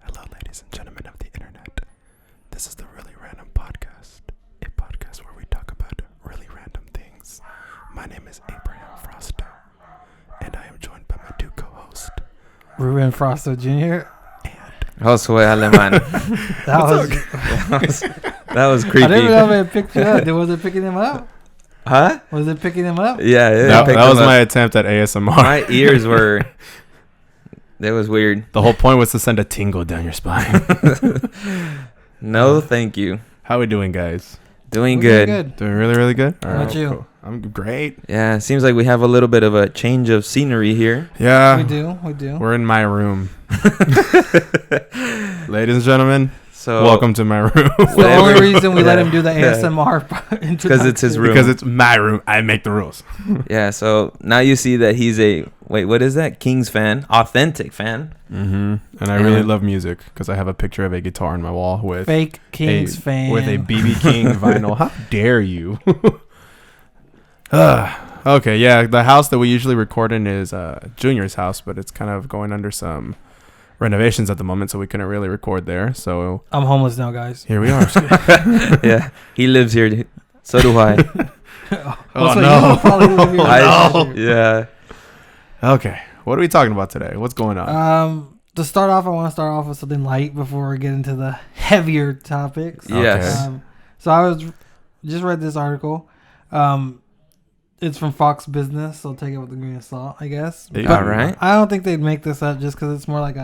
Hello, ladies and gentlemen of the internet. This is the Really Random Podcast, a podcast where we talk about really random things. My name is Abraham Frosto, and I am joined by my two co-hosts, Ruben Frosto Jr. Josué Alemán. That was creepy. I didn't know if it picked you up. Was it picking him up? Huh? Was it picking him up? Yeah. that was my attempt at ASMR. My ears were... That was weird. The whole point was to send a tingle down your spine. No, thank you. How we doing, guys? Doing We're good. Doing really, really good? How about you? Cool. I'm great. Yeah, it seems like we have a little bit of a change of scenery here. Yeah. We do. We're in my room. Ladies and gentlemen, So welcome to my room. It's the only reason we let him do the ASMR because it's his room. Because it's my room. I make the rules. Yeah, so now you see that he's a... Wait, what is that? Kings fan. Authentic fan. Mm-hmm. And I really love music because I have a picture of a guitar on my wall with fake Kings fan. With a BB King vinyl. How dare you? Okay, yeah. The house that we usually record in is Junior's house, but it's kind of going under some renovations at the moment, so we couldn't really record there. So I'm homeless now, guys. here we are. Yeah, he lives here. So do I. Oh, So no. you probably live here. No. Yeah. Okay, what are we talking about today? What's going on? To start off, I want to start off with something light before we get into the heavier topics. Yes. So I just read this article. It's from Fox Business, so take it with a grain of salt, I guess. Yeah. But All right. I don't think they'd make this up just because it's more like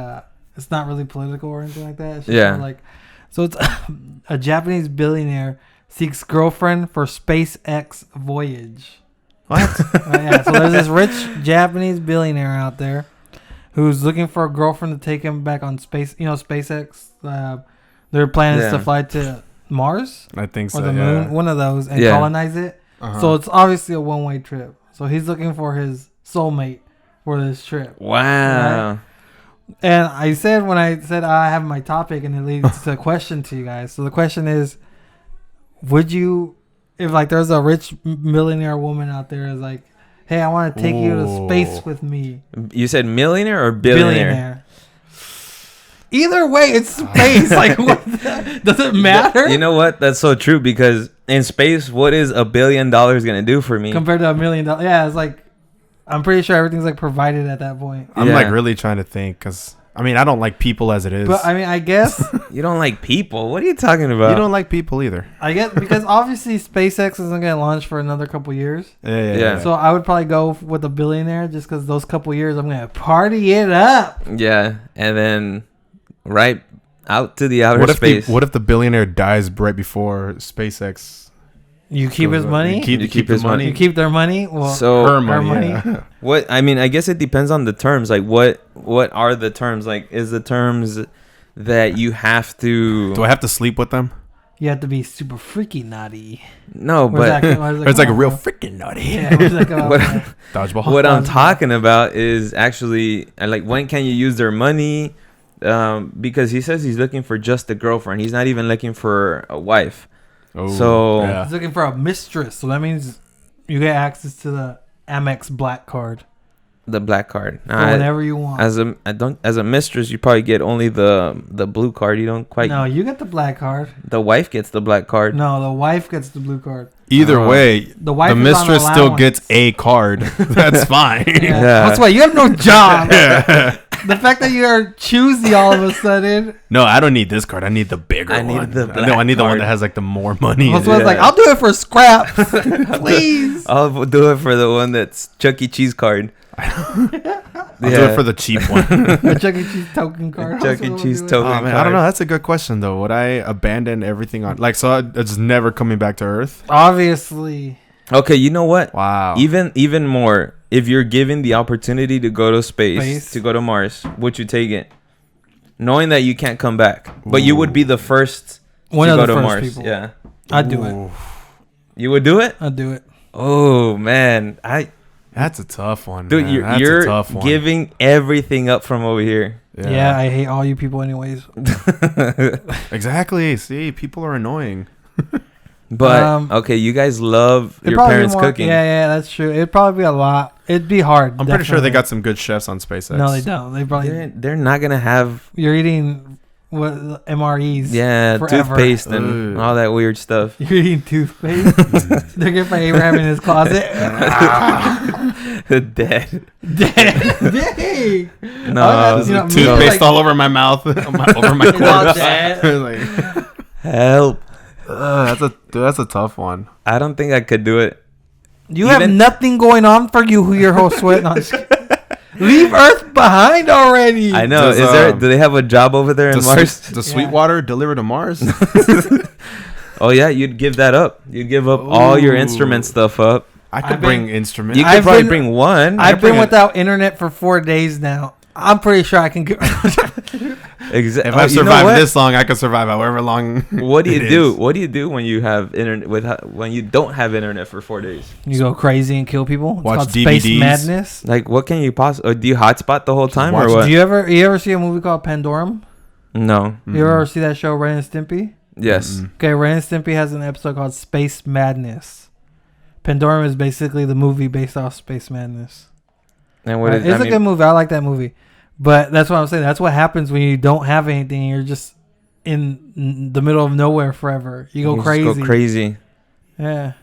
it's not really political or anything like that. It's just Yeah. more so it's a Japanese billionaire seeks girlfriend for SpaceX voyage. What? Yeah, so there's this rich Japanese billionaire out there who's looking for a girlfriend to take him back on space. You know, SpaceX. Their plan is to fly to Mars I think so. or the moon, one of those, and Yeah. colonize it. Uh-huh. So it's obviously a one-way trip. So he's looking for his soulmate for this trip. Wow. Right? And I said when I said I have my topic, and it leads to a question to you guys. So the question is, would you, if there's a rich millionaire woman out there is like, hey, I want to take you to space with me. You said millionaire or billionaire? Either way, it's space. Does it matter? You know what? That's so true because in space, what is $1 billion going to do for me? Compared to $1 million. Yeah, it's I'm pretty sure everything's provided at that point. I'm really trying to think because I don't like people as it is. But I guess You don't like people? What are you talking about? You don't like people either. I guess because obviously SpaceX isn't going to launch for another couple years. Yeah. So I would probably go with a billionaire just because those couple years I'm going to party it up. Yeah, and then right out to the outer space. What if the billionaire dies right before SpaceX? You keep his money? You keep his money. You keep their money? Well, So her her money. money. Yeah. what? I mean, I guess it depends on the terms. Like, what are the terms? Like, is the terms that you have to? Do I have to sleep with them? you have to be super freaky naughty. No, but Or it's like a real freaking nutty. Yeah, where's that come out What- from? Dodgeball. what I'm talking about is actually like when can you use their money? Because he says he's looking for just a girlfriend. He's not even looking for a wife. Oh, So- yeah. He's looking for a mistress, so that means you get access to the Amex Black Card The black card. for whenever you want. As a mistress, you probably get only the blue card. You don't quite. No, you get the black card. The wife gets the black card. No, the wife gets the blue card. Either Oh. way, The wife the is on mistress still allowance. gets a card. That's fine. Yeah. Yeah. That's why you have no job. Yeah. The fact that you are choosy all of a sudden. No, I don't need this card. I need the bigger I need one. the No, black I need the one card. that has like the more money. That's in why it. it's like, I'll do it for scraps. Please. I'll do it for the one that's Chuck E. Cheese card. I'll do it for the cheap one. A Chuck E. Cheese token card. Chuck E. Also Cheese do it. token. Oh man, I don't know. That's a good question though. Would I abandon everything on so it's never coming back to Earth? Obviously. Okay, you know what? Wow. Even more, if you're given the opportunity to go to space, to go to Mars, would you take it? Knowing that you can't come back, but you would be the first One to of go the to first Mars. people. Yeah, I'd do it. Ooh, you would do it. I'd do it. Oh man, That's a tough one. dude, man. That's a you're tough one. giving everything up from over here. Yeah, I hate all you people anyways. Exactly. See, people are annoying. But okay, you guys love It'd your probably be parents more- cooking. Yeah, that's true. It'd probably be a lot. It'd be hard. I'm pretty sure they definitely. got some good chefs on SpaceX. No, they don't. They probably. They're not gonna have. You're eating what MREs. Yeah, forever. toothpaste and all that weird stuff. You're eating toothpaste. They're getting by Abraham in his closet. Dead. Dang. No, toothpaste all over my mouth, over my corpse. Like, help. That's a tough one. I don't think I could do it. You have nothing going on for you. Who your whole sweat on? Leave Earth behind already. I know. Do they have a job over there in Mars? Does Sweetwater deliver to Mars? Oh yeah, you'd give that up. You'd give up all your instrument stuff up. I could bring instruments. You could probably bring one. I've been without internet for 4 days now. I'm pretty sure I can get. Exactly. If I've survived this long, I can survive however long. What do you do? What do you do when you have internet when you don't have internet for 4 days? You go crazy and kill people. It's watch called DVDs. Space Madness. Like, what can you possibly? Do you hotspot the whole time or what? Do you ever see a movie called Pandorum? No. You ever see that show Ren and Stimpy? Yes. Okay, Ren and Stimpy has an episode called Space Madness. Pandorum is basically the movie based off Space Madness. And what is? It's a good movie. I like that movie. But that's what I'm saying. That's what happens when you don't have anything. You're just in the middle of nowhere forever. You go crazy. Just go crazy. Yeah.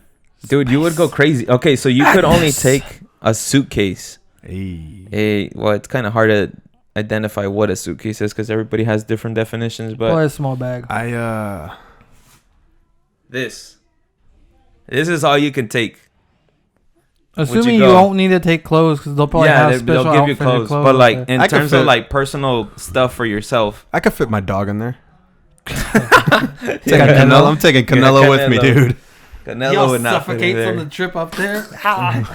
Dude, you would go crazy. Okay, so you could only take a suitcase. Well, it's kind of hard to identify what a suitcase is because everybody has different definitions. But or a small bag. This is all you can take. Assuming you won't need to take clothes because they'll probably have special they'll give you clothes. But like in terms of like personal stuff for yourself, I could fit my dog in there. Canelo. I'm taking Canelo with me, dude. Canelo would not suffocate from the trip up there.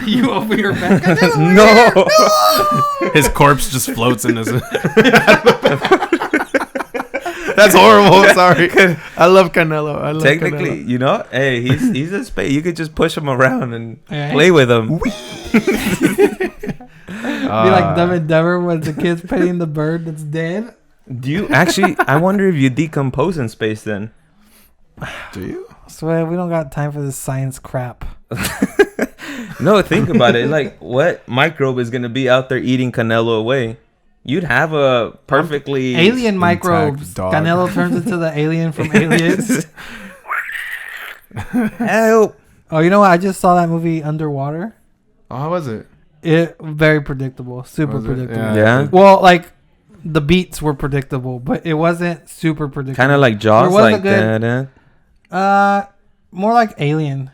You over your back. No. His corpse just floats in his. That's horrible. Sorry. I love Canelo. Technically, Canelo. you know, hey, he's a space. You could just push him around and play with him. Be like Dumb and Dumber when the kid's petting the bird that's dead. Do you actually? I wonder if you decompose in space then. Do you? Swear, we don't got time for this science crap. No, think about it. Like, what microbe is gonna be out there eating Canelo away? You'd have a perfectly alien microbes. Canelo turns into the alien from Aliens. Help! Oh, you know what? I just saw that movie Underwater. Oh, how was it? It very predictable, super predictable. Yeah. Well, like the beats were predictable, but it wasn't super predictable. Kind of like Jaws, like that. More like Alien,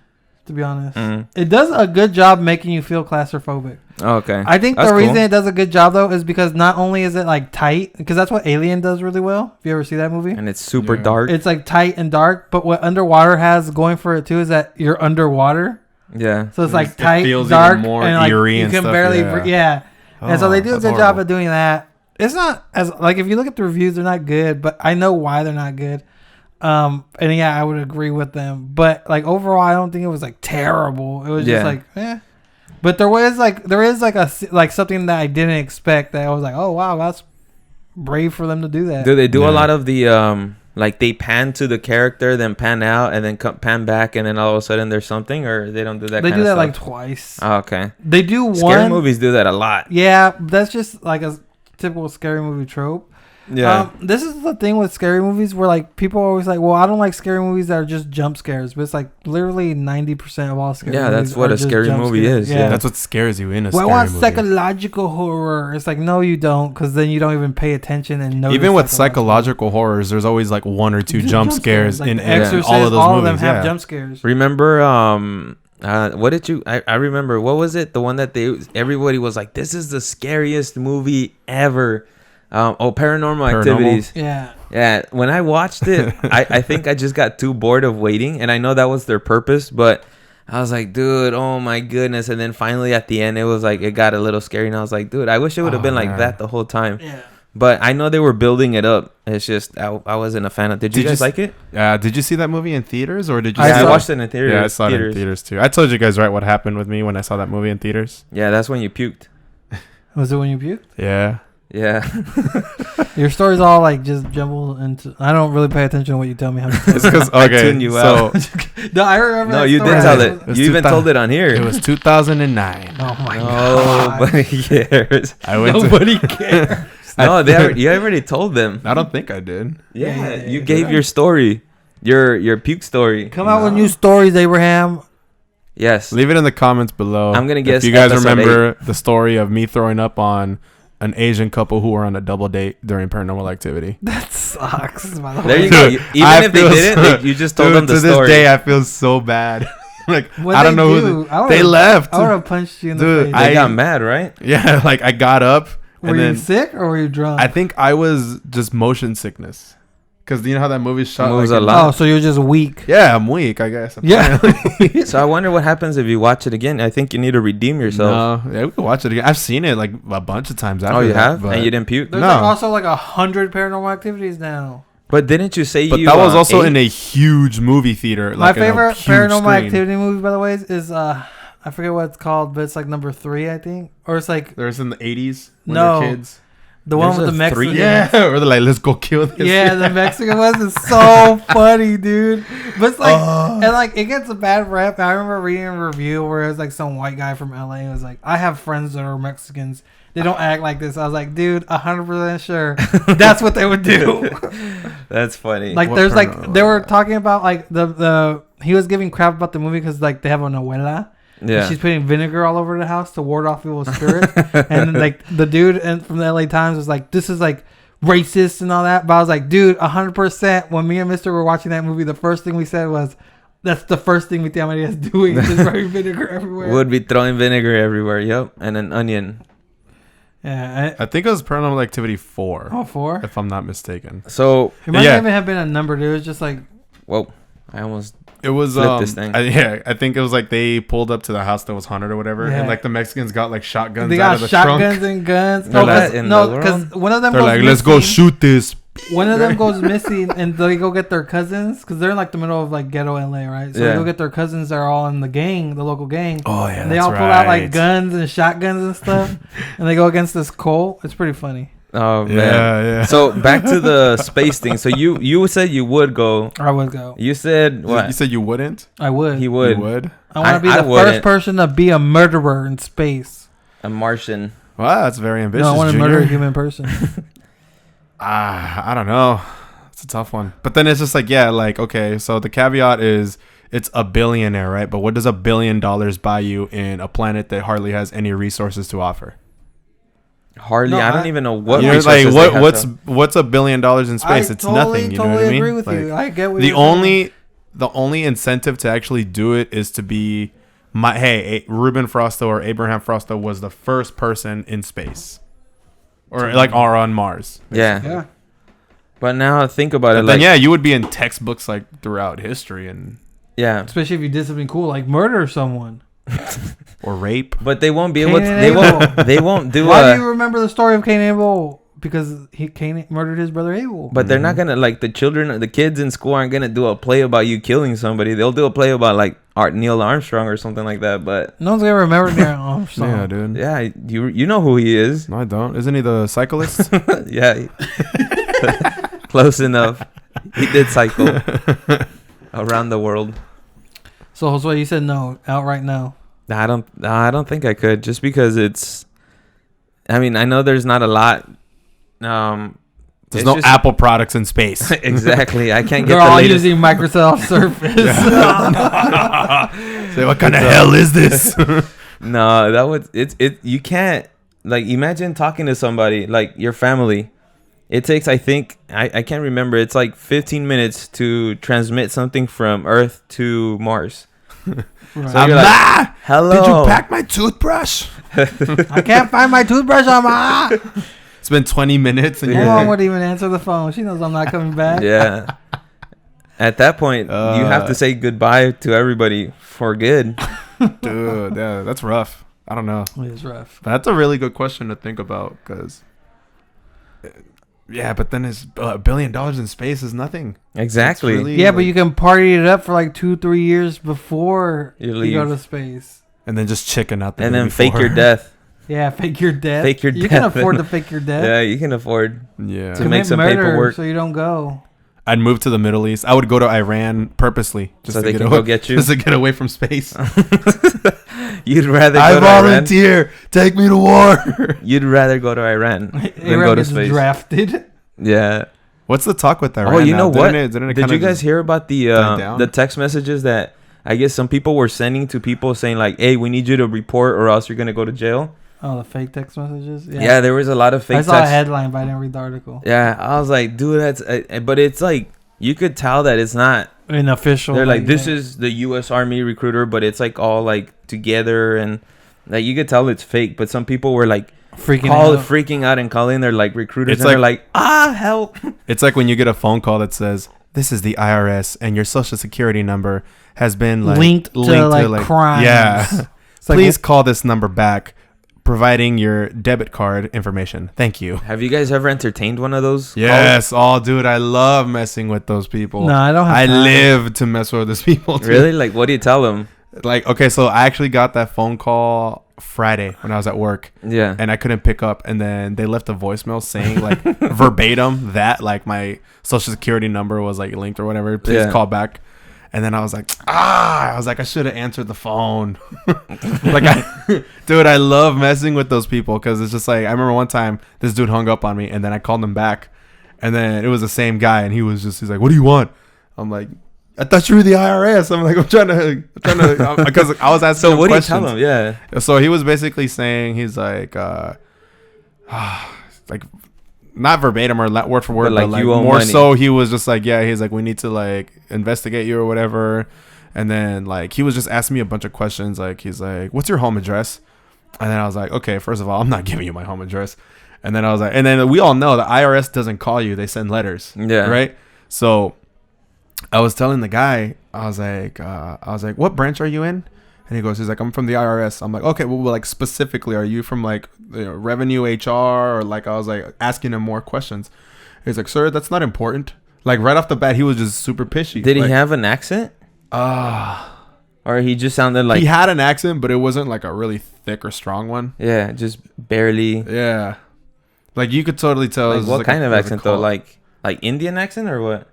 to be honest. It does a good job making you feel claustrophobic. Oh, okay. I think the reason it does a good job though is because not only is it like tight, because that's what Alien does really well. If you ever see that movie, and it's super dark. It's like tight and dark, but what Underwater has going for it too is that you're underwater. Yeah. So it's like tight, dark, even more and like eerie you can barely breathe. Yeah. And so they do a good job of doing that. It's not as like if you look at the reviews, they're not good, but I know why they're not good. And yeah, I would agree with them. But like overall, I don't think it was like terrible. It was just like, But there is like something that I didn't expect that I was like, oh wow, that's brave for them to do that. Do they do a lot of the like they pan to the character, then pan out, and then pan back, and then all of a sudden there's something, or they don't do that? They do that stuff? like twice. Oh, okay. They do Scary movies do that a lot. Yeah, that's just like a typical scary movie trope. Yeah. This is the thing with scary movies where like people are always like, well, I don't like scary movies that are just jump scares, but it's like literally 90% of all scary movies. Yeah, that's what a scary movie is. Yeah, that's what scares you in a scary movie. I want psychological horror. It's like, no, you don't, because then you don't even pay attention and know. Even with psychological horrors, there's always like 1 or 2 jump scares like in Exorcist, all of those all movies. Of them have jump scares. Remember, what did you? I remember. What was it? The one that everybody was like, "This is the scariest movie ever." Paranormal Activities. Yeah. When I watched it, I think I just got too bored of waiting, and I know that was their purpose, but I was like, dude, oh my goodness. And then finally at the end, it was like, it got a little scary, and I was like, dude, I wish it would have been like that the whole time. Yeah. But I know they were building it up. It's just I wasn't a fan of. Did you guys like it? Did you see that movie in theaters, or did you? I watched it in theaters. Yeah, I saw it in theaters too. I told you guys what happened with me when I saw that movie in theaters. Yeah, that's when you puked. Was it when you puked? Yeah. Yeah. Your story's all like just jumbled into. I don't really pay attention to what you tell me. It's because I tune you out. No, I remember. No, you did tell it. You even told it on here. It was 2009. Oh my god. Nobody cares. Nobody cares. No, you already told them. I don't think I did. Yeah, you gave your story, your puke story. Come out with new stories, Abraham. Yes. Leave it in the comments below. I'm gonna guess if you guys remember the story of me throwing up on an Asian couple who were on a double date during Paranormal Activity. That sucks. By the There way. you go. Even if they didn't, you just told them the story. To this day, I feel so bad. Like, what I don't know. They left. I would have punched you in the face. They got mad, right? Yeah, like I got up. Were you sick or were you drunk? I think I was just motion sickness. Because you know how that movie's shot? Moves like a lot. Oh, so you're just weak. Yeah, I'm weak, I guess. Yeah. So I wonder what happens if you watch it again. I think you need to redeem yourself. No, yeah, we can watch it again. I've seen it like a bunch of times after. Oh, you that, have? And you didn't puke? There's like also like 100 Paranormal Activities now. But didn't you say But that was also in a huge movie theater. My favorite Paranormal Activity movie, by the way, is I forget what it's called, but it's like number 3, I think. Or it's like... There's in the 80s when no, they're kids. The one with the Mexicans. Yeah, or they're like, let's go kill this. Yeah, the Mexican ones is so funny, dude. But it's like, and like, it gets a bad rep. I remember reading a review where it was like some white guy from LA was like, I have friends that are Mexicans. They don't act like this. I was like, dude, 100% sure that's what they would do. That's funny. Like, there's like, they were talking about like the he was giving crap about the movie because like they have an abuela. Yeah. She's putting vinegar all over the house to ward off evil spirits. And then, like, the dude from the LA Times was like, this is, like, racist and all that. But I was like, dude, 100%. When me and Mister were watching that movie, the first thing we said was, that's the first thing Tia Maria is doing. Just throwing vinegar everywhere. Would be throwing vinegar everywhere. Yep. And an onion. Yeah. I think it was Paranormal Activity 4. Oh, 4? If I'm not mistaken. So. It might even have been a number, dude. It was just like. Whoa. I almost. It was this thing. I think it was like they pulled up to the house that was haunted or whatever, and like the Mexicans got like shotguns. They got out of the shotguns trunk. and guns. No, because one of them. They're like, let's go shoot this. One of them goes missing, and they go get their cousins because they're in like the middle of like ghetto LA, right? So they go get their cousins. They're all in the gang, the local gang. Oh yeah, and they all pull out like guns and shotguns and stuff, and they go against this cult. It's pretty funny. Oh man, yeah. So back to the space thing. So you said you would go. I would go. You said what? You said you wouldn't. I would. He would. You would. I want to be the first person to be a murderer in space. A Martian. Wow, that's very ambitious. No, I want to murder a human person. I don't know. It's a tough one. But then it's just like, yeah, like okay. So the caveat is it's a billionaire, right? But what does $1 billion buy you in a planet that hardly has any resources to offer? Hardly. I don't even know what. You're like what's $1 billion in space? It's nothing. You know what I mean? I agree with you. I get what the only incentive to actually do it is to be Ruben Frosto or Abraham Frosto was the first person in space, or on Mars. Basically. Yeah. But now think about it. Then you would be in textbooks like throughout history and especially if you did something cool like murder someone. Or rape, but they won't be able to. They won't do. Why do you remember the story of Cain and Abel? Because Cain murdered his brother Abel. But they're not gonna the kids in school aren't gonna do a play about you killing somebody. They'll do a play about like Neil Armstrong or something like that. But no one's gonna remember Neil Armstrong. Yeah, dude. Yeah, you know who he is. No, I don't. Isn't he the cyclist? Yeah, close enough. He did cycle around the world. So Josue, you said no, outright no. I don't think I could, just because it's. I mean, I know there's not a lot. There's no Apple products in space. Exactly, I can't get. They're all using Microsoft Surface. Say, what kind of hell is this? No, that would it. You can't imagine talking to somebody like your family. It takes, I think, I can't remember. It's like 15 minutes to transmit something from Earth to Mars. Right. So you're like, hello. Did you pack my toothbrush? I can't find my toothbrush, Mama. It's been 20 minutes. And my mom wouldn't even answer the phone. She knows I'm not coming back. Yeah. At that point, you have to say goodbye to everybody for good. Dude, yeah, that's rough. I don't know. It is rough. But that's a really good question to think about because... Yeah, but then it's $1 billion in space is nothing. Exactly. Really, but you can party it up for like 2-3 years before you go to space. And then just chicken out there. And then fake your death. Yeah, fake your death. Fake your death. You can afford to fake your death. Yeah, you can afford to make some paperwork. So you don't go. I'd move to the Middle East. I would go to Iran purposely just so they can go get you, just to get away from space. You'd rather go I to volunteer. Iran? Take me to war. You'd rather go to Iran than go to space. Drafted. Yeah. What's the talk with Iran? Oh, you know what? Didn't it Did you guys hear about the text messages that I guess some people were sending to people saying like, "Hey, we need you to report, or else you're gonna go to jail." Oh, the fake text messages. Yeah, there was a lot of fake. I saw a headline, but I didn't read the article. Yeah, I was like, dude, that's. But it's like you could tell that it's not an official. They're like, this is the U.S. Army recruiter, but it's like all like together, and like you could tell it's fake. But some people were like freaking out and calling their like recruiters, and they're like, help. It's like when you get a phone call that says, "This is the IRS, and your social security number has been like linked to like crimes." Yeah, please call this number back, providing your debit card information. Thank you. Have you guys ever entertained one of those? Yes. Oh, dude, I love messing with those people. No, I don't have time. live to mess with those people, too. Really? Like, what do you tell them? Like, okay, so I actually got that phone call Friday when I was at work. Yeah. And I couldn't pick up. And then they left a voicemail saying, like, verbatim that, like, my social security number was, like, linked or whatever. Please call back. And then I was like, I should have answered the phone. Dude, I love messing with those people because it's just like, I remember one time this dude hung up on me and then I called him back and then it was the same guy and he's like, what do you want? I'm like, I thought you were the IRS. I'm like, I'm trying to, because I was asking him what questions. Do you tell him? Yeah. So he was basically saying, he's like, like, not verbatim or word for word, but like more money. So he was just like, yeah, he's like, we need to like investigate you or whatever. And then like he was just asking me a bunch of questions. Like he's like, what's your home address? And then I was like, okay, first of all, I'm not giving you my home address. And then I was like, and then we all know the IRS doesn't call you, they send letters. Yeah. Right. So I was telling the guy, I was like, what branch are you in? And he's like, I'm from the IRS. I'm like, okay, well, like specifically, are you from like revenue HR or like, I was like asking him more questions. He's like, sir, that's not important. Like right off the bat, he was just super pishy. Did he have an accent? Or he just sounded like... He had an accent, but it wasn't like a really thick or strong one. Yeah, just barely. Yeah. Like you could totally tell. Like what kind of accent though? Like Indian accent or what?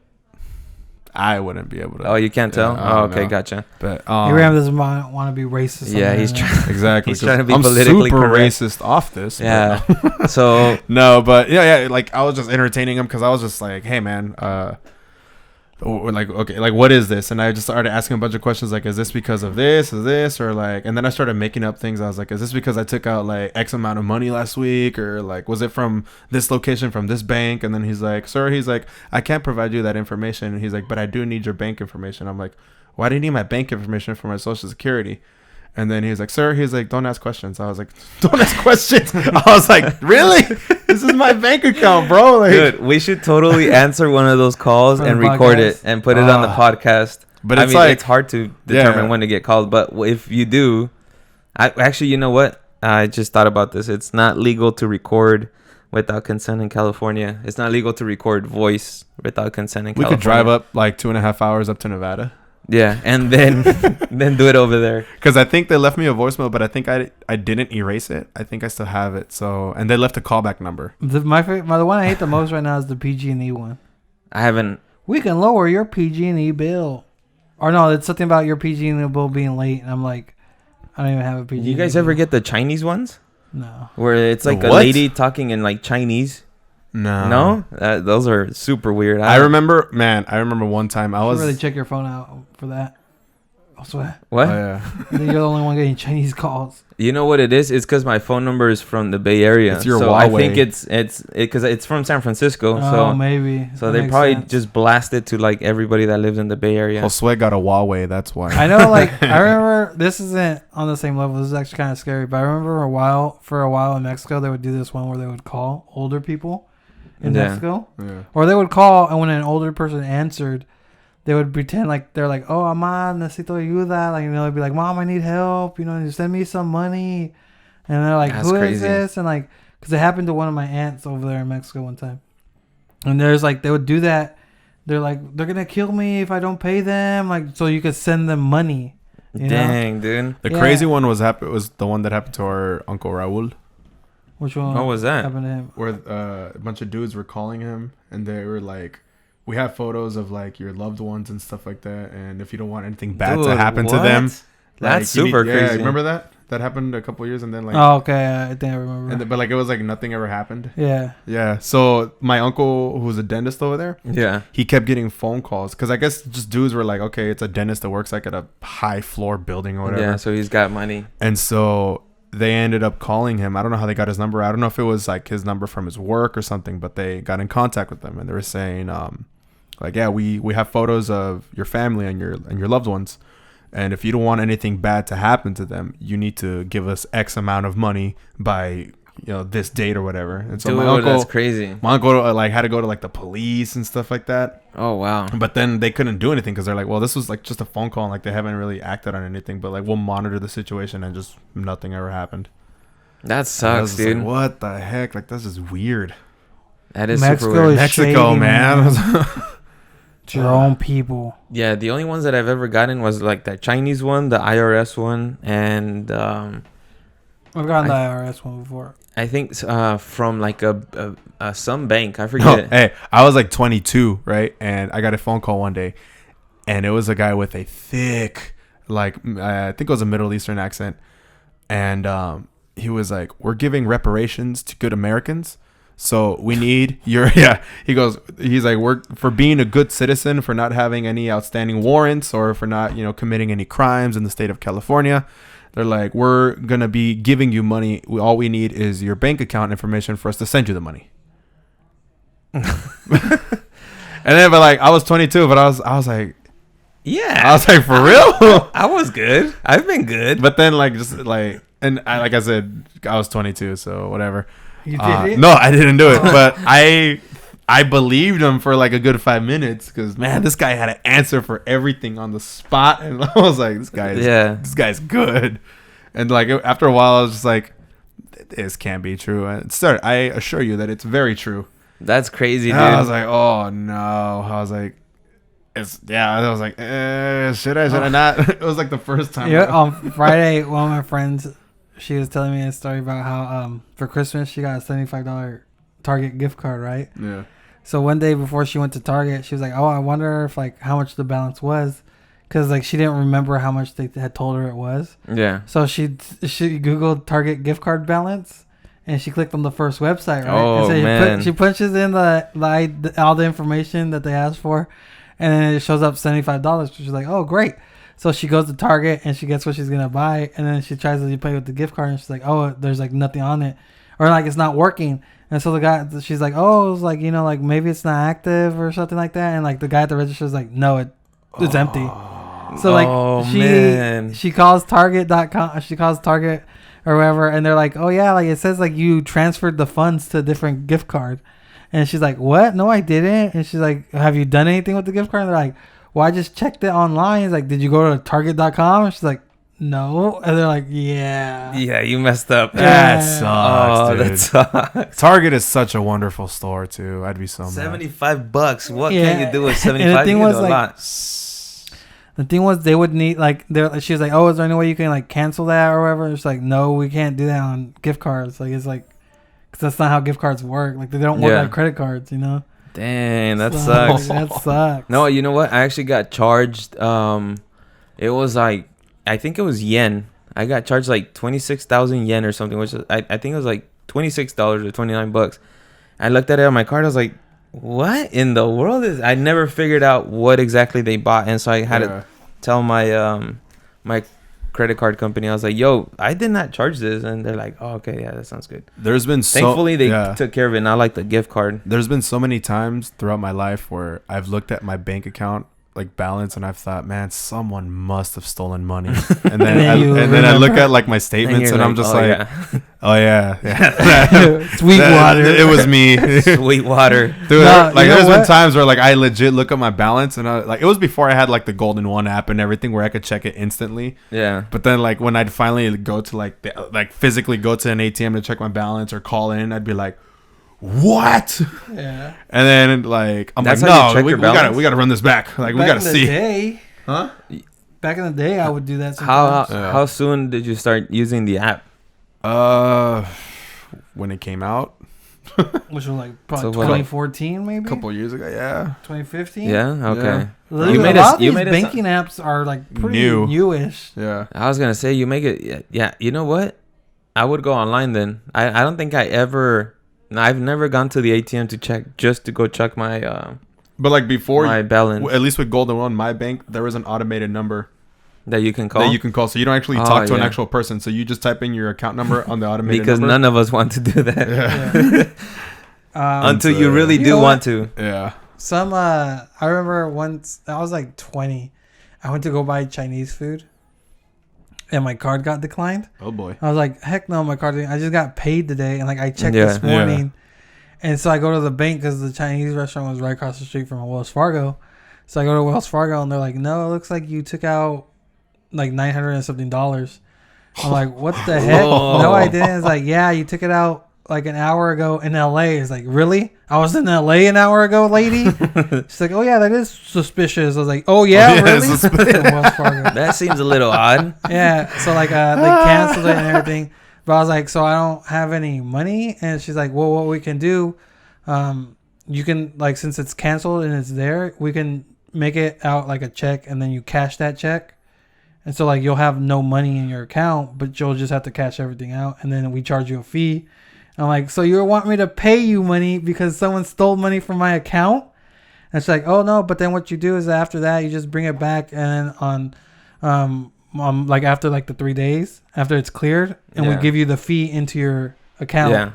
I wouldn't be able to. Oh, you can't tell? Oh, okay, gotcha. But Abraham doesn't want to be racist. Yeah, he's trying. Exactly. He's trying to be I'm politically super correct. racist off this. Yeah. So no, but yeah. Like I was just entertaining him because I was just like, hey man, like okay, like what is this? And I just started asking a bunch of questions like, is this because of this? Is this or like? And then I started making up things. I was like, is this because I took out like X amount of money last week, or like was it from this location from this bank? And then he's like, sir, he's like, I can't provide you that information. And he's like, but I do need your bank information. I'm like, why do you need my bank information for my social security? And then he's like, sir, he's like, don't ask questions. I was like, don't ask questions. I was like, really? This is my bank account, bro. Like, dude, we should totally answer one of those calls and record it and put it on the podcast. But it's like, it's hard to determine when to get called. But if you do, actually, you know what? I just thought about this. It's not legal to record without consent in California. It's not legal to record voice without consent in California. We could drive up like 2.5 hours up to Nevada. Yeah, and then then do it over there. Because I think they left me a voicemail, but I think I didn't erase it. I think I still have it. So, and they left a callback number. The one I hate the most right now is the PG&E one. I haven't. We can lower your PG&E bill, or no, it's something about your PG&E bill being late, and I'm like, I don't even have a PG&E. You guys ever get the Chinese ones? No. Where it's like a lady talking in like Chinese. No, those are super weird. I remember one time I was really check your phone out for that. I swear. What? Oh, yeah. You're the only one getting Chinese calls. You know what it is? It's because my phone number is from the Bay Area. It's your so Huawei. I think it's because it's from San Francisco. Oh, so maybe. So they probably just blast it to like everybody that lives in the Bay Area. Josue got a Huawei. That's why. I know. Like I remember, this isn't on the same level. This is actually kind of scary. But I remember for a while in Mexico, they would do this one where they would call older people in Mexico, or they would call, and when an older person answered, they would pretend like they're like, "Oh, ama, necesito ayuda," like, you know, they'd be like, "Mom, I need help," you know, you send me some money, and they're like, "Who is this?" And like, because it happened to one of my aunts over there in Mexico one time, and there's like they would do that. They're like, they're gonna kill me if I don't pay them, like, so you could send them money. Dang, dude. The crazy one was the one that happened to our Uncle Raul. Which one? What was that? Happened to him? Where a bunch of dudes were calling him, and they were like, we have photos of like your loved ones and stuff like that, and if you don't want anything bad to happen to them, that's super crazy. Yeah, remember that? That happened a couple years, and then like. Oh, okay. I think I remember. But like it was like nothing ever happened. Yeah. Yeah. So my uncle, who's a dentist over there, he kept getting phone calls because I guess just dudes were like, okay, it's a dentist that works like at a high floor building or whatever. Yeah. So he's got money. And so they ended up calling him. I don't know how they got his number. I don't know if it was like his number from his work or something, but they got in contact with him and they were saying, like, yeah, we have photos of your family and your loved ones. And if you don't want anything bad to happen to them, you need to give us X amount of money by, this date or whatever. And so my uncle, that's crazy. My uncle like had to go to like the police and stuff like that. Oh wow! But then they couldn't do anything because they're like, well, this was like just a phone call, and like they haven't really acted on anything. But like we'll monitor the situation, and just nothing ever happened. That sucks, dude. Like, what the heck? Like this is weird. That is super weird. Mexico, man. To your own people. Yeah, the only ones that I've ever gotten was like that Chinese one, the IRS one, and I've gotten the IRS one before. I think from like a some bank. I forget. Oh, hey, I was like 22, right? And I got a phone call one day, and it was a guy with a thick, like I think it was a Middle Eastern accent, and he was like, "We're giving reparations to good Americans." So we need your he's like, we're for being a good citizen, for not having any outstanding warrants, or for not committing any crimes in the state of California. They're like, we're gonna be giving you money. All we need is your bank account information for us to send you the money. And then, but like I was 22, but I was like, yeah, I was like, for real? I was good. I've been good. But then like just like, and I, like I said, I was 22, so whatever. You did it? No, I didn't do it, but I believed him for like a good 5 minutes because man, this guy had an answer for everything on the spot, and I was like, this guy's good. And like after a while, I was just like, this can't be true. And I assure you that it's very true. That's crazy, dude. I was like, oh no. I was like, I was like, should I not? It was like the first time. Yeah, on Friday, one of my friends, she was telling me a story about how for Christmas she got a $75 Target gift card, right? Yeah. So one day before she went to Target, she was like, "Oh, I wonder if like how much the balance was," because like she didn't remember how much they had told her it was. Yeah. So she Googled Target gift card balance, and she clicked on the first website, right? Oh, and so man. She punches in all the information that they asked for, and then it shows up $75. She's like, "Oh, great." So she goes to Target and she gets what she's gonna buy, and then she tries to pay with the gift card, and she's like, "Oh, there's like nothing on it, or like it's not working." And so the guy, she's like, "Oh, it's like like maybe it's not active or something like that." And like the guy at the register is like, "No, it's empty." So like she calls Target.com, she calls Target or whatever, and they're like, "Oh yeah, like it says like you transferred the funds to a different gift card," and she's like, "What? No, I didn't." And she's like, "Have you done anything with the gift card?" And they're like, "Well, I just checked it online." He's like, "Did you go to Target.com?" And she's like, "No." And they're like, "Yeah." Yeah, you messed up. That sucks, dude. That sucks. Target is such a wonderful store too. I'd be so mad. $75. What can you do with 75? And the thing was a like, lot. the thing was they would need like she was like, "Oh, is there any way you can like cancel that or whatever?" It's like, "No, we can't do that on gift cards." Like it's like, because that's not how gift cards work. Like they don't work like credit cards, you know. Dang, that sucks. That sucks. No, you know what? I actually got charged. It was like, I think it was yen. I got charged like 26,000 yen or something, which is, I think it was like $26 or $29. I looked at it on my card. I was like, what in the world is? I never figured out what exactly they bought, and so I had to tell my my credit card company. I was like, yo, I did not charge this. And they're like, oh, okay, yeah, that sounds good. There's been thankfully they took care of it, not like the gift card. There's been so many times throughout my life where I've looked at my bank account like balance and I've thought, man, someone must have stolen money. And then I look at like my statements and I'm just oh yeah. Sweetwater. It was me. Sweetwater. Dude, there's been times where like I legit look at my balance and it was before I had like the Golden One app and everything where I could check it instantly. Yeah. But then like when I'd finally go to like physically go to an ATM to check my balance or call in, I'd be like, what? Yeah. And then like I'm That's like, no, we gotta run this back. Like we gotta see. Day, huh? Back in the day, I would do that sometimes. How soon did you start using the app? When it came out. Which was like probably 2014, maybe a couple years ago. Yeah, 2015. Yeah. Okay. Yeah. You made these banking apps are like pretty newish. Yeah. I was gonna say you make it. Yeah. You know what? I would go online then. I don't think I've never gone to the ATM to check my But like before, my balance. At least with Golden One, my bank, there was an automated number that you can call. So you don't actually talk to an actual person. So you just type in your account number on the automated because number. none of us want to do that. Yeah. Until you really do want to. Yeah. I remember once I was like 20, I went to go buy Chinese food, and my card got declined. Oh boy. I was like, heck no, my card. I just got paid today, and like I checked this morning, and so I go to the bank because the Chinese restaurant was right across the street from Wells Fargo. So I go to Wells Fargo, and they're like, no, it looks like you took out like $900 and something. I'm like, what the heck? No, I didn't. It's like, yeah, you took it out like an hour ago in LA. It's like, really? I was in LA an hour ago, lady? She's like, oh yeah, that is suspicious. I was like, oh yeah, really? That seems a little odd. Yeah. So like they canceled it and everything. But I was like, so I don't have any money. And she's like, well, what we can do, you can, like, since it's canceled and it's there, we can make it out like a check, and then you cash that check. And so like you'll have no money in your account, but you'll just have to cash everything out, and then we charge you a fee. I'm like, so you want me to pay you money because someone stole money from my account? And she's like, oh no, but then what you do is after that you just bring it back, and on like after like the 3 days after it's cleared, and we give you the fee into your account. Yeah.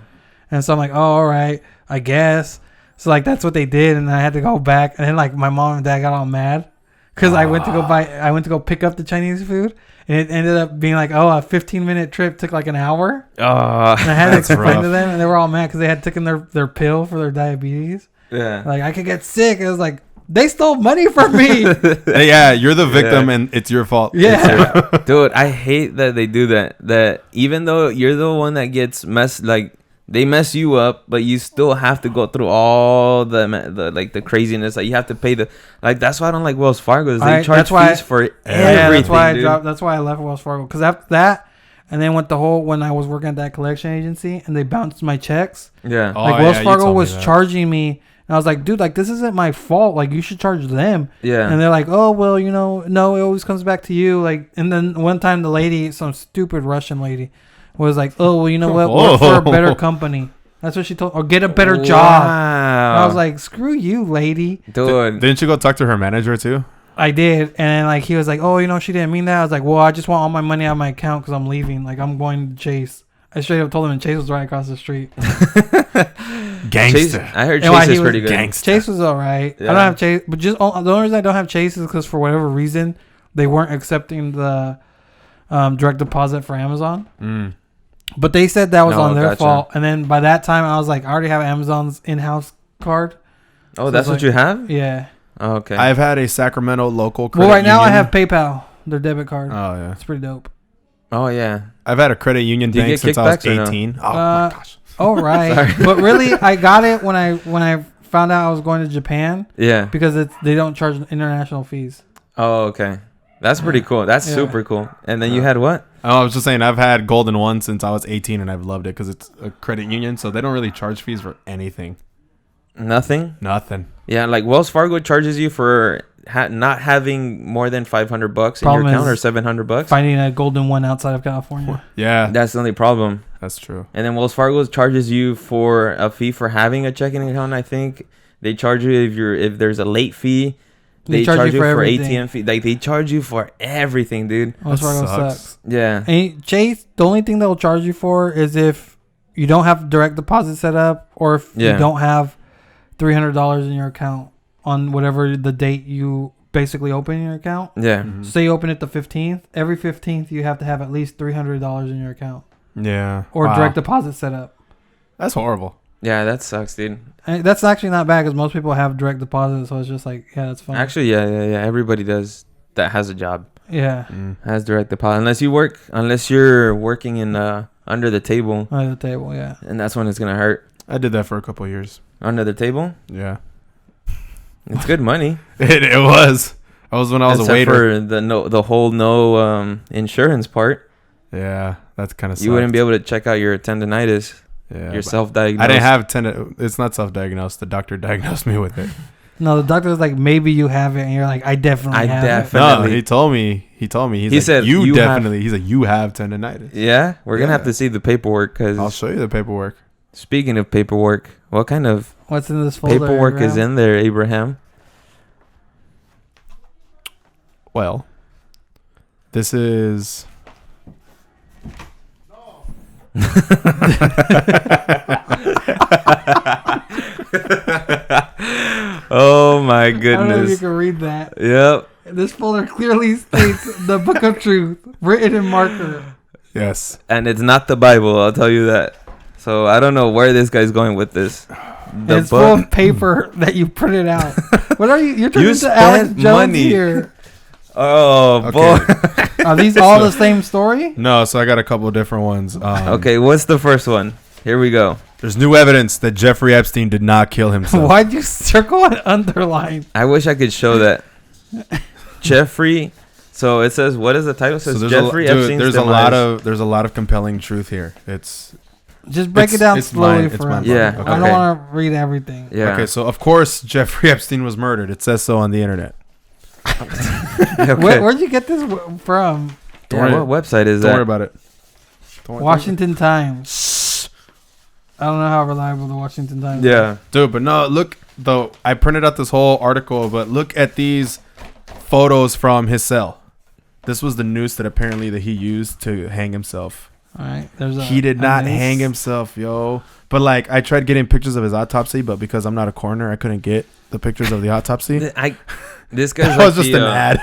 And so I'm like, oh, all right, I guess. So like that's what they did, and I had to go back, and then like my mom and dad got all mad because I went to go pick up the Chinese food. And it ended up being like, oh, a 15-minute trip took like an hour. And I had to explain to them, and they were all mad because they had taken their pill for their diabetes. Yeah. Like, I could get sick. It was like, they stole money from me. Yeah, you're the victim, and it's your fault. Yeah. Dude, I hate that they do that. That even though you're the one that gets messed, like, they mess you up, but you still have to go through all the craziness. Like, you have to pay that's why I don't like Wells Fargo. They charge fees for everything. That's why I left Wells Fargo, because after that, and then when I was working at that collection agency, and they bounced my checks. Yeah, Wells Fargo was charging me, and I was like, dude, like, this isn't my fault. Like, you should charge them. Yeah, and they're like, oh well, no, it always comes back to you. Like, and then one time the lady, some stupid Russian lady, was like, oh, well, you know what? Work for a better company. That's what she told. Or get a better job. I was like, screw you, lady. Dude. Didn't you go talk to her manager too? I did. And like he was like, oh, she didn't mean that. I was like, well, I just want all my money out of my account because I'm leaving. Like, I'm going to Chase. I straight up told him, and Chase was right across the street. Gangster. Chase, I heard Chase is pretty good. Gangster. Chase was all right. Yeah. I don't have Chase. But just the only reason I don't have Chase is because for whatever reason, they weren't accepting the direct deposit for Amazon. Mm. But they said that was on their fault. And then by that time, I was like, I already have Amazon's in-house card. Oh, so that's what you have? Yeah. Oh, okay. I've had a Sacramento local credit right now I have PayPal, their debit card. Oh, yeah. It's pretty dope. Oh, yeah. I've had a credit union bank since I was 18. No? Oh, my gosh. Oh, right. But really, I got it when I found out I was going to Japan. Yeah. Because they don't charge international fees. Oh, okay. That's pretty cool. That's super cool. And then you had what? Oh, I was just saying, I've had Golden One since I was 18, and I've loved it because it's a credit union, so they don't really charge fees for anything. Nothing? Nothing. Yeah, like Wells Fargo charges you for not having more than $500 in your account, or $700. Finding a Golden One outside of California. Yeah. That's the only problem. That's true. And then Wells Fargo charges you for a fee for having a checking account, I think. They charge you if there's a late fee. They charge you for ATM fee. Like, they charge you for everything, dude. Wells Fargo sucks. Yeah. And Chase, the only thing they'll charge you for is if you don't have direct deposit set up, or if you don't have $300 in your account on whatever the date you basically open your account. Yeah. Mm-hmm. Say you open it the 15th. Every 15th, you have to have at least $300 in your account. Yeah. Or direct deposit set up. That's horrible. Yeah, that sucks, dude. And that's actually not bad because most people have direct deposit, so it's just like, yeah, that's fine. Actually, yeah. Everybody does that has a job. Yeah. Has direct deposit. Unless you're working in under the table. Under the table, yeah. And that's when it's going to hurt. I did that for a couple of years. Under the table? Yeah. It's good money. It was. I was when I was a waiter. Except for the whole insurance part. Yeah, that's kind of. You wouldn't be able to check out your tendinitis. You're self-diagnosed. I didn't have it's not self-diagnosed. The doctor diagnosed me with it. No, the doctor was like, maybe you have it, and you're like, I definitely have it. No, he told me. He said you definitely. He's like, you have tendonitis. Yeah, we're gonna have to see the paperwork because I'll show you the paperwork. Speaking of paperwork, what's in this folder? Paperwork is in there, Abraham. Well, this is. Oh my goodness! I don't know if you can read that. Yep. This folder clearly states the Book of Truth, written in marker. Yes. And it's not the Bible, I'll tell you that. So I don't know where this guy's going with this. It's full of paper that you printed out. What are you? You're turning into Alex Jones money here. Oh, boy. Are these all the same story? No, so I got a couple of different ones. Okay, what's the first one? Here we go. There's new evidence that Jeffrey Epstein did not kill himself. Why'd you circle and underline? I wish I could show that. Jeffrey. So it says, what is the title? It says Jeffrey Epstein's there's demise. there's a lot of compelling truth here. Just break it down slowly for us. Yeah. Okay. I don't want to read everything. Yeah. Okay, so of course Jeffrey Epstein was murdered. It says so on the internet. Okay. Where'd you get this from? Yeah, what website is that? Don't worry about it. Washington Times. I don't know how reliable the Washington Times is. Dude, but no, look, though, I printed out this whole article, but look at these photos from his cell. This was the noose that apparently that he used to hang himself. All right. He did not hang himself, yo. But, like, I tried getting pictures of his autopsy, but because I'm not a coroner, I couldn't get the pictures of the autopsy. This guy's was just an ad.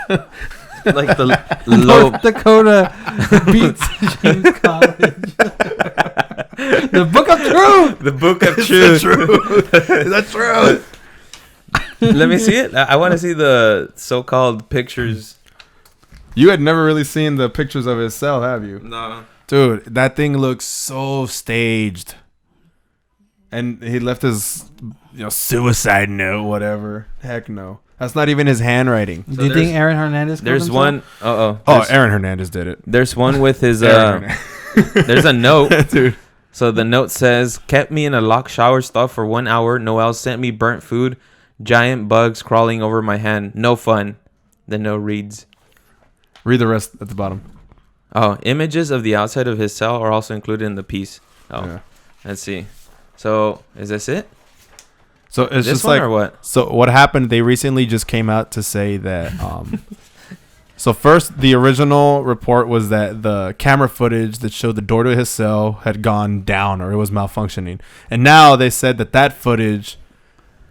Like the North Dakota beats James College. The Book of Truth. The Book of Truth. The truth. Let me see it. I want to see the so-called pictures. You had never really seen the pictures of his cell, have you? No. Dude, that thing looks so staged. And he left his suicide note, whatever. Heck no. That's not even his handwriting. Do you think Aaron Hernandez There's himself? one. Aaron Hernandez did it. There's one with his. There's a note. Dude. So the note says, kept me in a locked shower stall for 1 hour. Noel sent me burnt food. Giant bugs crawling over my hand. No fun. The note reads. Read the rest at the bottom. Oh, images of the outside of his cell are also included in the piece. Oh, yeah. Let's see. So, is this it? So it's this just one like, or what? So what happened? They recently just came out to say that. So first, the original report was that the camera footage that showed the door to his cell had gone down or it was malfunctioning, and now they said that footage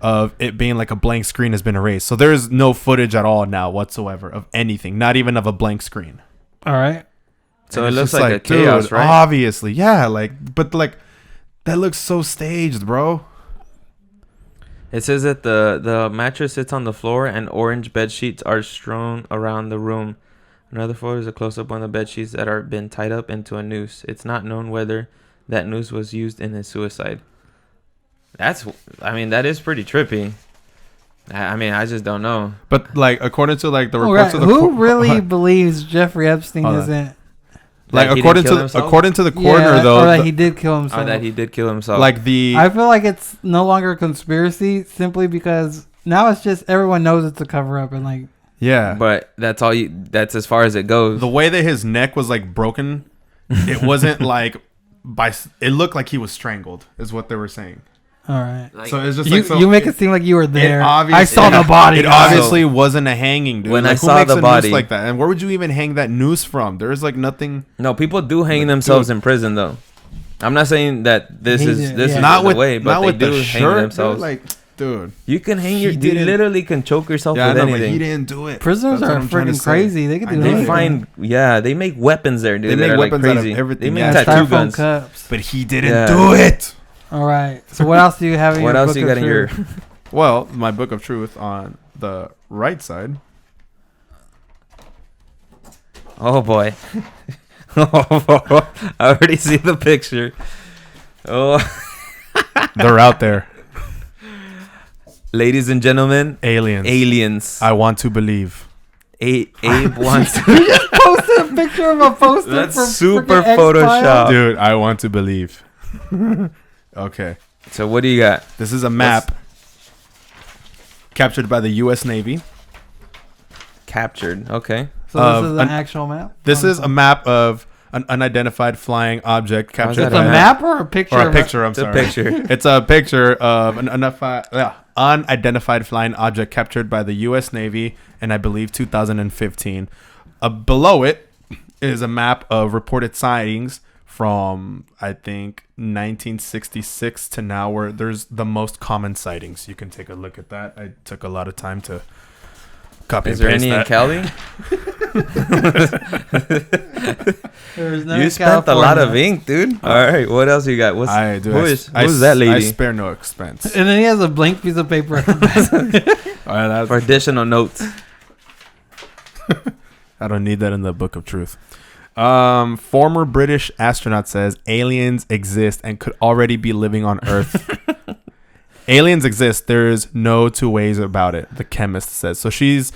of it being like a blank screen has been erased. So there is no footage at all now whatsoever of anything, not even of a blank screen. All right. So it looks like a chaos, dude, right? Obviously, yeah. But that looks so staged, bro. It says that the mattress sits on the floor and orange bed sheets are strewn around the room. Another photo is a close-up of one of the bed sheets that are been tied up into a noose. It's not known whether that noose was used in his suicide. That is pretty trippy. I just don't know. But according to the reports of the who really believes Jeffrey Epstein isn't? According to the coroner, though, or that he did kill himself. Or that he did kill himself. I feel like it's no longer a conspiracy simply because now it's just everyone knows it's a cover up and yeah. But that's all that's as far as it goes. The way that his neck was broken, it wasn't it looked like he was strangled, is what they were saying. All right. So it's just you make it seem like you were there. I saw the body. It obviously wasn't a hanging, dude. When I who saw makes the a body noose like that, and where would you even hang that noose from? There's nothing. No, people do hang themselves in prison though. I'm not saying that this is not the way, but they do hang themselves. Dude, you can hang you literally can choke yourself with anything. But he didn't do it. Prisoners are freaking crazy. They can do anything. They make weapons there, dude. They make weapons out of They everything. make tattoo guns. Cups. But he didn't do it. All right. So what else do you have in your book? What else you got in your? Well, my book of truth on the right side. Oh boy. I already see the picture. Oh. They're out there. Ladies and gentlemen, aliens. I want to believe. Abe wants to. You just posted a picture of a poster. That's for super Photoshop. Photoshop. Dude, I want to believe. Okay. So what do you got? This is a map captured by the U.S. Navy. Captured. Okay. So this is an actual map? This is a map of an unidentified flying object captured. It's a map or a picture? Or a picture, I'm it's sorry. It's a picture. It's a picture of an unidentified flying object captured by the U.S. Navy in, I believe, 2015. Below it is a map of reported sightings from, I think, 1966 to now, where there's the most common sightings. You can take a look at that. I took a lot of time to copy and paste that. Is there any in Cali? There's no You spent a lot of ink, dude. All right, what else you got? Who's that lady? I spare no expense. And then he has a blank piece of paper for additional notes. I don't need that in the book of truth. Former British astronaut says aliens exist and could already be living on Earth. Aliens exist. There's no two ways about it, the chemist says. So she's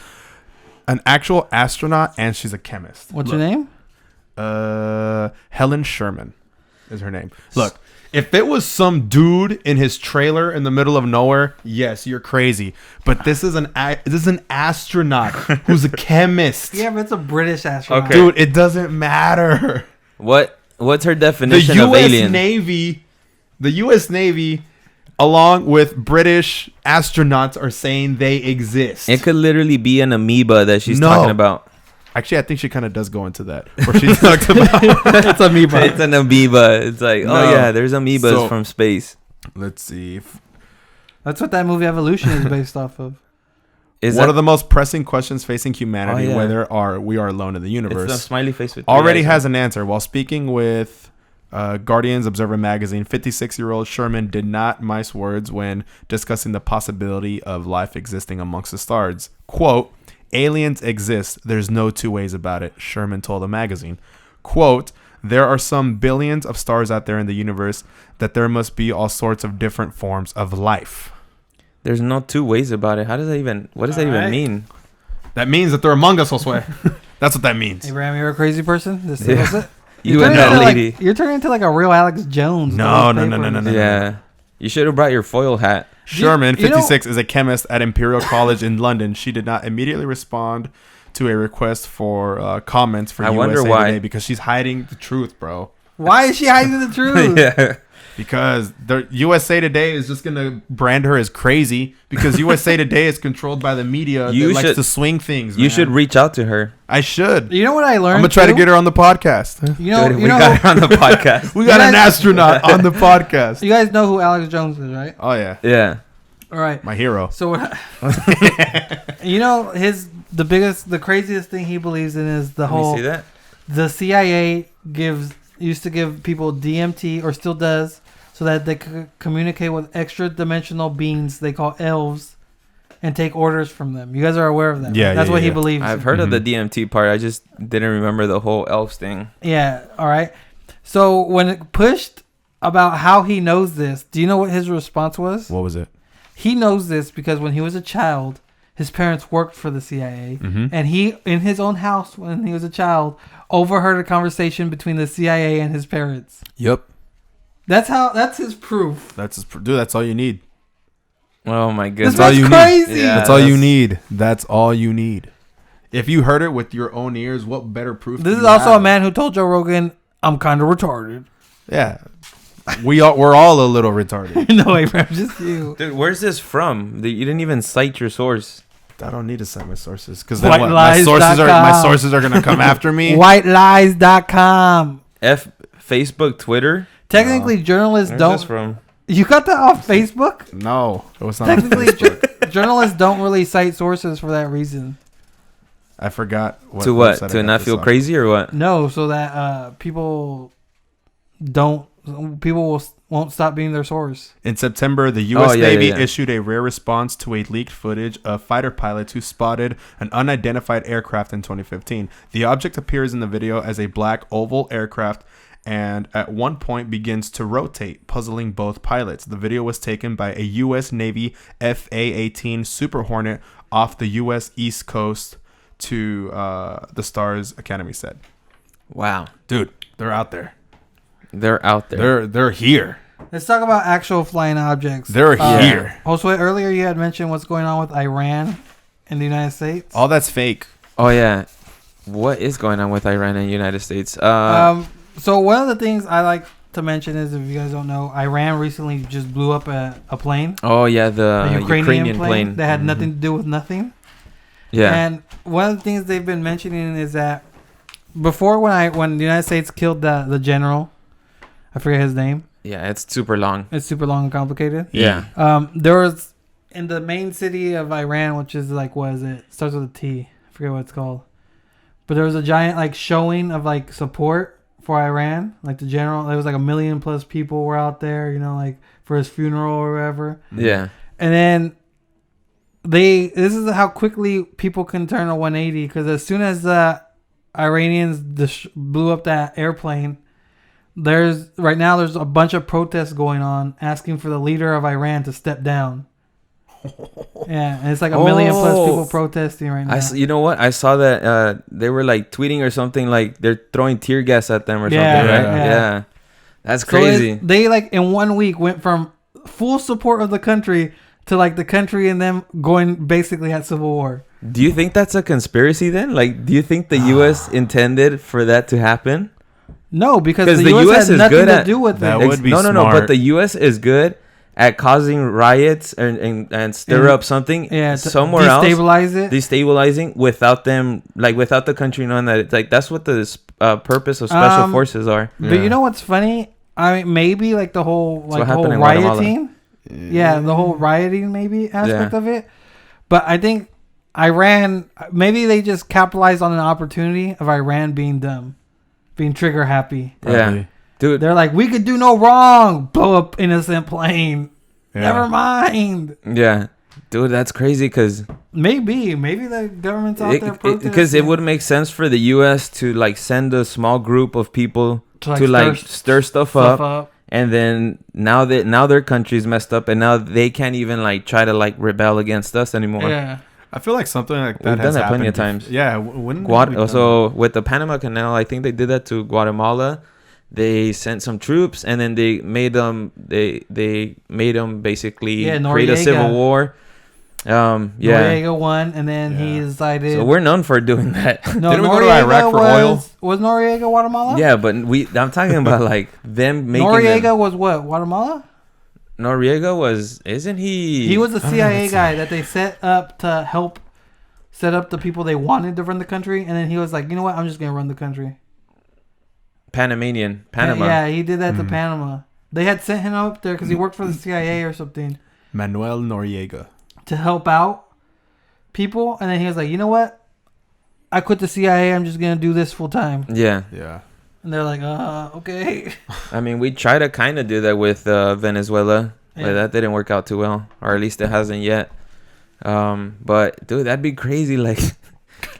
an actual astronaut and she's a chemist. What's her name? Helen Sherman is her name. Look, if it was some dude in his trailer in the middle of nowhere, yes, you're crazy. But this is an astronaut who's a chemist. Yeah, but it's a British astronaut. Okay. Dude, it doesn't matter. What's her definition of alien? The U.S. Navy, along with British astronauts, are saying they exist. It could literally be an amoeba that she's talking about. Actually, I think she kind of does go into that. Where she talks about it's amoeba. It's an amoeba. It's like, oh yeah, there's amoebas from space. Let's see. That's what that movie Evolution is based off of. One of the most pressing questions facing humanity, whether we are alone in the universe. It's a smiley face with already has an answer. While speaking with Guardian's Observer magazine, 56-year-old Sherman did not mince words when discussing the possibility of life existing amongst the stars. Quote, aliens exist. There's no two ways about it, Sherman told the magazine. Quote, there are some billions of stars out there in the universe that there must be all sorts of different forms of life. There's no two ways about it. What does that even mean? That means that they're among us, Josue. That's what that means. Abraham, you're a crazy person? This was it? You and that lady. You're turning into like a real Alex Jones. No. Yeah. You should have brought your foil hat. Sherman, 56, is a chemist at Imperial College in London. She did not immediately respond to a request for comments for USA Today because she's hiding the truth, bro. Why is she hiding the truth? Yeah. Because the USA Today is just going to brand her as crazy because USA Today is controlled by the media that likes to swing things, man. You should reach out to her. I should. You know what I learned? I'm going to try to get her on the podcast. We got her on the podcast. We got an astronaut on the podcast. You guys know who Alex Jones is, right? Oh, yeah. Yeah. All right. My hero. So, you know, the craziest thing he believes in is the whole... Let me see that. The CIA used to give people DMT, or still does, so that they could communicate with extra dimensional beings they call elves and take orders from them. You guys are aware of that. Yeah, right? That's what he believes. I've heard of the DMT part. I just didn't remember the whole elves thing. Yeah. All right. So when it pushed about how he knows this, do you know what his response was? What was it? He knows this because when he was a child, his parents worked for the CIA, and he, in his own house when he was a child, overheard a conversation between the CIA and his parents. Yep. That's his proof. Dude, that's all you need. Oh my goodness. That's crazy. Yeah, that's all you need. That's all you need. If you heard it with your own ears, what better proof? This is also a man who told Joe Rogan, I'm kind of retarded. Yeah. We're all a little retarded. No, Abraham, just you. Dude, where's this from? You didn't even cite your source. I don't need to cite my sources because then my sources are gonna come after me. Whitelies.com. Facebook, Twitter. Technically, journalists Where's don't. This from? You got that off Facebook? No, it was not. Technically, journalists don't really cite sources for that reason. I forgot. To not feel crazy or what? No, so that people won't stop being their source. In September, the U.S. Navy issued a rare response to a leaked footage of fighter pilots who spotted an unidentified aircraft in 2015. The object appears in the video as a black oval aircraft and at one point begins to rotate, puzzling both pilots. The video was taken by a U.S. Navy FA-18 Super Hornet off the U.S. East Coast to the Stars Academy said. Wow. Dude, they're out there. They're out there. They're here. Let's talk about actual flying objects. They're here. Josue, earlier you had mentioned what's going on with Iran and the United States. All that's fake. Oh yeah, what is going on with Iran and the United States? So one of the things I like to mention is, if you guys don't know, Iran recently just blew up a plane. Oh yeah, the Ukrainian plane that had nothing to do with nothing. Yeah. And one of the things they've been mentioning is that before, when the United States killed the general, I forget his name. Yeah, it's super long. It's super long and complicated. Yeah. There was in the main city of Iran, which is like, what is it? Starts with a T. I forget what it's called. But there was a giant like showing of like support for Iran, like the general. There was like 1 million plus people were out there, you know, like for his funeral or whatever. Yeah. And then this is how quickly people can turn a 180, because as soon as the Iranians blew up that airplane, there's a bunch of protests going on asking for the leader of Iran to step down. Yeah, and it's like 1 million plus people protesting right now. You know what? I saw that they were like tweeting or something, like they're throwing tear gas at them or something, right? Yeah. That's crazy. So they like in 1 week went from full support of the country to like the country and them going basically at civil war. Do you think that's a conspiracy then? Like, do you think the U.S. intended for that to happen? No, because the U.S. has nothing to do with that. It. Would be no, smart. but the U.S. is good at causing riots and stir up something somewhere else. Destabilizing without them, like without the country knowing that. It's like that's what the purpose of special forces are. But you know what's funny? I mean, maybe like the whole rioting. Yeah, the whole rioting maybe aspect of it. But I think Iran, maybe they just capitalized on an opportunity of Iran being dumb, being trigger happy. Probably. Yeah. Dude, they're like, we could do no wrong. Blow up innocent plane. Yeah. Never mind. Yeah. Dude, that's crazy because... Maybe the government's out there protesting. Because it would make sense for the U.S. to like send a small group of people to stir stuff up. And then now their country's messed up, and now they can't even like try to like rebel against us anymore. Yeah. I feel like something like that We've done that plenty of times. Yeah. So with the Panama Canal, I think they did that to Guatemala. They sent some troops, and then they made them basically create a civil war. Noriega won, and then he decided. So we're known for doing that. No, didn't we go to Iraq for oil? Was Noriega Guatemala? Yeah, but I'm talking about like them making. Noriega was what? Guatemala? Noriega isn't he? He was the CIA guy that they set up to help set up the people they wanted to run the country, and then he was like, you know what? I'm just gonna run the country. Panama. Yeah, he did that to Panama. They had sent him up there because he worked for the CIA or something. Manuel Noriega. To help out people, and then he was like, you know what? I quit the CIA. I'm just gonna do this full time. Yeah. And they're like, okay. I mean, we try to kind of do that with Venezuela, but that didn't work out too well, or at least it hasn't yet. But dude, that'd be crazy. Like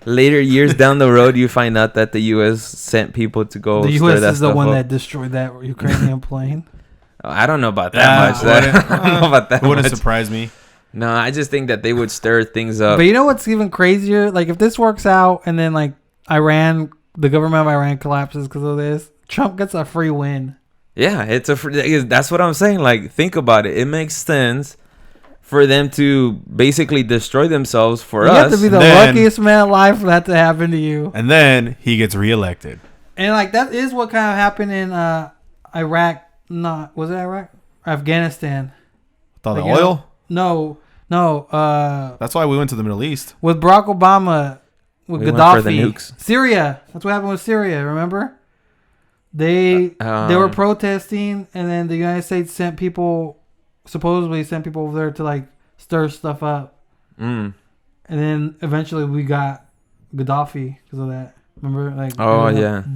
later years down the road, you find out that the U.S. sent people to go. The U.S. is the one that destroyed that Ukrainian plane. I don't know about that much. I don't know about that. It wouldn't surprise me. No, I just think that they would stir things up. But you know what's even crazier? Like if this works out, and then like the government of Iran collapses because of this, Trump gets a free win. Yeah, that's what I'm saying. Like, think about it. It makes sense for them to basically destroy themselves for us. You have to be the luckiest man alive for that to happen to you. And then he gets reelected. And like that is what kind of happened in Iraq. Was it Iraq? Afghanistan. Thought the oil? No. That's why we went to the Middle East. With Barack Obama, with Gaddafi. Went for the nukes. Syria. That's what happened with Syria, remember? They were protesting, and then the United States supposedly sent people over there to like stir stuff up. And then eventually we got Gaddafi because of that. Remember, like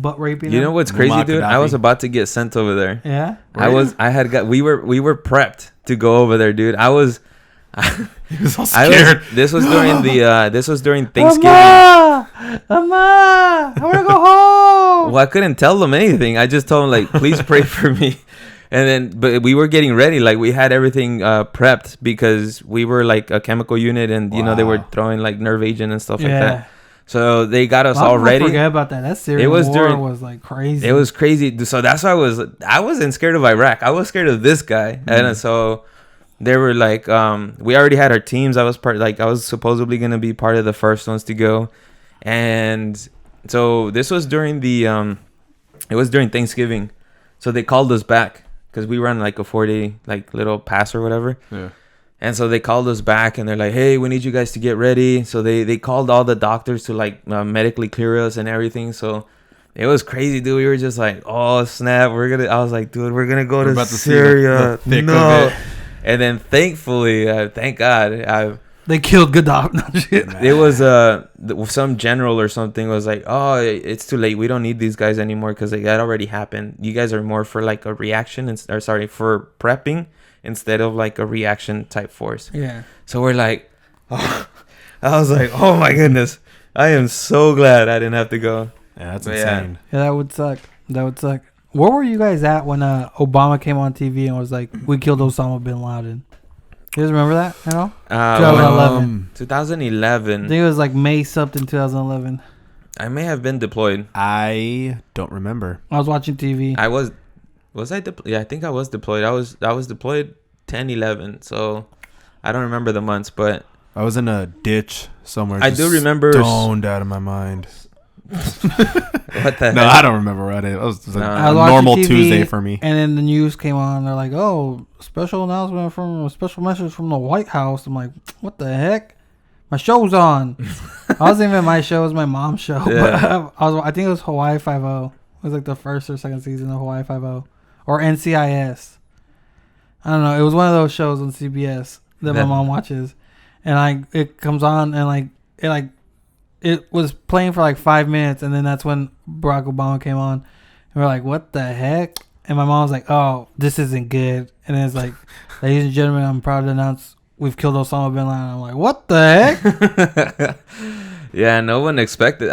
butt raping. You know what's crazy, dude? I was about to get sent over there. Yeah, we were prepped to go over there, dude. I was so scared. This was during Thanksgiving. Mama, I want to go home. Well, I couldn't tell them anything. I just told them like, please pray for me. But we were getting ready. Like we had everything prepped because we were like a chemical unit, and you know they were throwing like nerve agent and stuff like that. So they got us all ready. Forget about that. That Syrian war was like crazy. It was crazy. So that's why I wasn't scared of Iraq. I was scared of this guy. And so they were like, we already had our teams. I was supposedly gonna be part of the first ones to go, and so this was during it was during Thanksgiving. So they called us back because we ran like a 4-day like little pass or whatever. Yeah. And so they called us back and they're like, hey, we need you guys to get ready. So they called all the doctors to like medically clear us and everything. So it was crazy, dude. We were just like, oh, snap. I was like, dude, we're going to go to Syria. No. And then thankfully, thank God, they killed Gaddafi. It was some general or something was like, oh, it's too late. We don't need these guys anymore because that already happened. You guys are more for like a reaction for prepping instead of like a reaction type force. Yeah. So we're like, oh, I was like, oh my goodness, I am so glad I didn't have to go. Yeah, that's insane. Yeah, that would suck. Where were you guys at when Obama came on TV and was like, we killed Osama bin Laden? You guys remember that at all? 2011. 2011. I think it was like May something 2011. I may have been deployed. I don't remember. I was watching TV. Was I deployed? Yeah, I think I was deployed. I was deployed 10-11. So I don't remember the months, but I was in a ditch somewhere. I do remember stoned out of my mind. What the No, heck? I don't remember what it was. A I was normal TV, Tuesday for me. And then the news came on. They're like, "Oh, special message from the White House." I'm like, "What the heck?" My show's on. I wasn't even my show; it was my mom's show. Yeah. But I think it was Hawaii 5-0. It was like the first or second season of Hawaii 5-0 or NCIS. I don't know. It was one of those shows on CBS that my mom watches, and it comes on and it was playing for like 5 minutes, and then that's when Barack Obama came on. And we're like, what the heck? And my mom was like, oh, this isn't good. And then it's like, ladies and gentlemen, I'm proud to announce we've killed Osama bin Laden. I'm like, what the heck? Yeah, no one expected.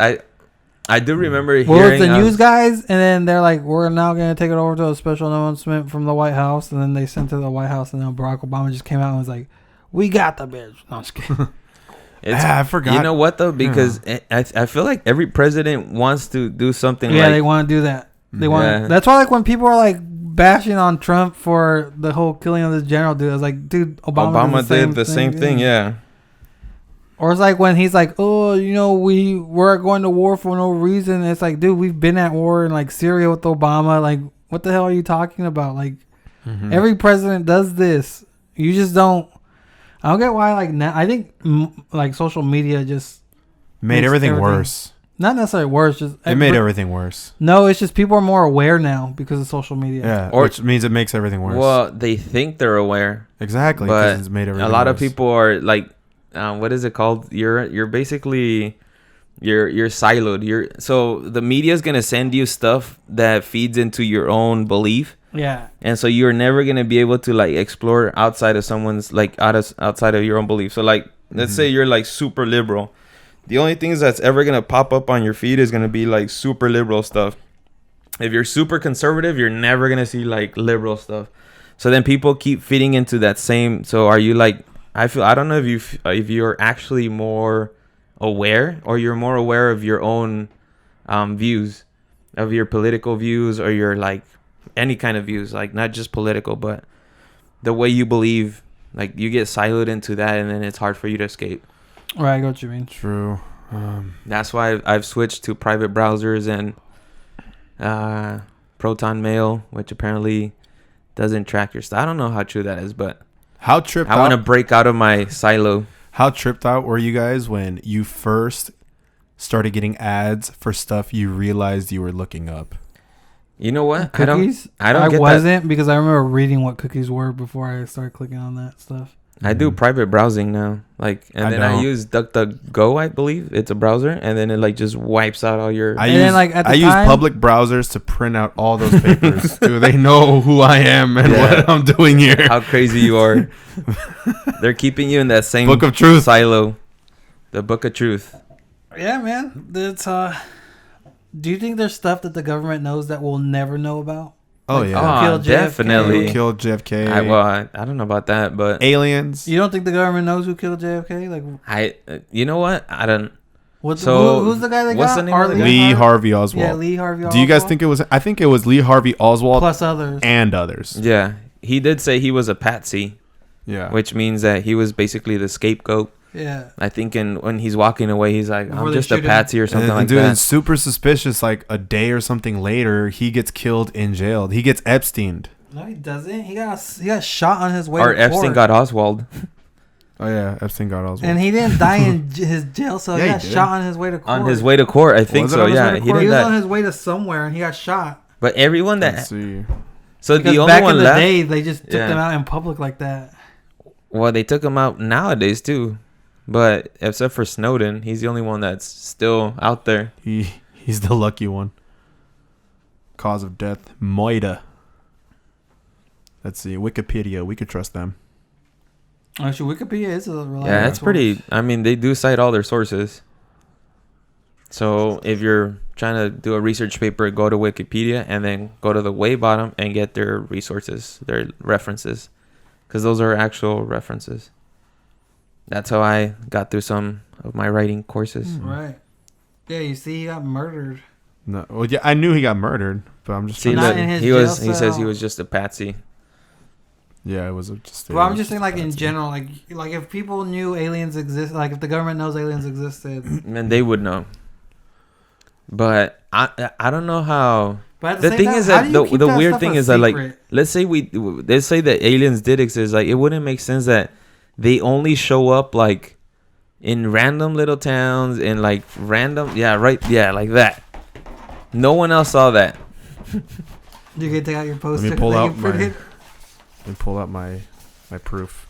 I do remember hearing... Well, it's the news guys, and then they're like, we're now going to take it over to a special announcement from the White House. And then they sent it to the White House, and then Barack Obama just came out and was like, we got the bitch. No, I'm just kidding. I forgot. You know what though? Because I feel like every president wants to do something. Yeah, they want to do that. They want. Yeah. That's why, like, when people are like bashing on Trump for the whole killing of this general dude, I was like, dude, Obama did the same thing. Yeah. Or it's like when he's like, oh, we're going to war for no reason. It's like, dude, we've been at war in like Syria with Obama. Like, what the hell are you talking about? Like, every president does this. You just don't. I don't get why, like, now, I think, like, social media just... made everything worse. Not necessarily worse, just... It made everything worse. No, it's just people are more aware now because of social media. Yeah, which means it makes everything worse. Well, they think they're aware. Exactly, because it's made everything worse. A lot of people are, like, what is it called? You're basically... You're siloed. So the media is going to send you stuff that feeds into your own belief. Yeah. And so you're never going to be able to like explore outside of someone's like outside of your own belief. So like, let's say you're like super liberal. The only things that's ever going to pop up on your feed is going to be like super liberal stuff. If you're super conservative, you're never going to see like liberal stuff. So then people keep feeding into that same. So are you like, I don't know if you're actually more aware or you're more aware of your own views, of your political views or your like any kind of views, like not just political, but the way you believe, like you get siloed into that and then it's hard for you to escape. Right, I get what you mean. True. That's why I've switched to private browsers and Proton Mail, which apparently doesn't track your stuff. I don't know how true that is, but I want to break out of my silo. How tripped out were you guys when you first started getting ads for stuff you realized you were looking up? You know what? Cookies? I wasn't because I remember reading what cookies were before I started clicking on that stuff. I do private browsing now, like, and then I use DuckDuckGo. I believe it's a browser, and then it like just wipes out all your. I use public browsers to print out all those papers. Do they know who I am and what I'm doing here? How crazy you are! They're keeping you in that same book of truth silo, the book of truth. Yeah, man. It's do you think there's stuff that the government knows that we'll never know about? Oh, like, yeah. Definitely. Who killed JFK? I don't know about that, but aliens. You don't think the government knows who killed JFK? Like, you know what? I don't. Who's the guy that what's got? the name of the guy? Lee Harvey Oswald. Yeah, Lee Harvey Oswald. Do you guys think it was? I think it was Lee Harvey Oswald plus others and others. Yeah, he did say he was a patsy. Yeah, which means that he was basically the scapegoat. Yeah, I think when he's walking away, he's like, Before I'm they just a shoot him. patsy or something like dude, that. it's super suspicious. Like a day or something later, he gets killed in jail. He gets Epsteined. no, he doesn't. He got shot on his way. Or to Epstein court. got Oswald. Oh yeah, Epstein got Oswald. And he didn't die in his jail cell. Yeah, he he got did. shot on his way to court. On his way to court, I think Was it so. on his way Yeah, to he court? He didn't was on die. his way to somewhere and he got shot. But everyone Let's that see. so Because the only back one in the left. day, they just took Yeah. them out in public like that. Well, they took him out nowadays too, but except for Snowden, he's the only one that's still out there. He's the lucky one. Cause of death, Moida. Let's see, Wikipedia. We could trust them. Actually, Wikipedia is a reliable Yeah, that's source. pretty. I mean, they do cite all their sources. So if you're trying to do a research paper, go to Wikipedia and then go to the way bottom and get their resources, their references, because those are actual references. That's how I got through some of my writing courses. Right. Yeah, you see, he got murdered. No, well, yeah, I knew he got murdered, but I'm just See, trying Not to in his he jail was. He says he cell. was just a patsy. Yeah, it was just. Well, I'm just saying, like in general, like if people knew aliens exist, like if the government knows aliens existed, And they would know. But I don't know how. but at The same thing time, is how that do you the keep the that weird stuff thing a is that like secret? let's say that aliens did exist, like it wouldn't make sense that they only show up like in random little towns and like random like that. No one else saw that. You can take out your poster. Let me pull that out you printed. Let me pull out my proof.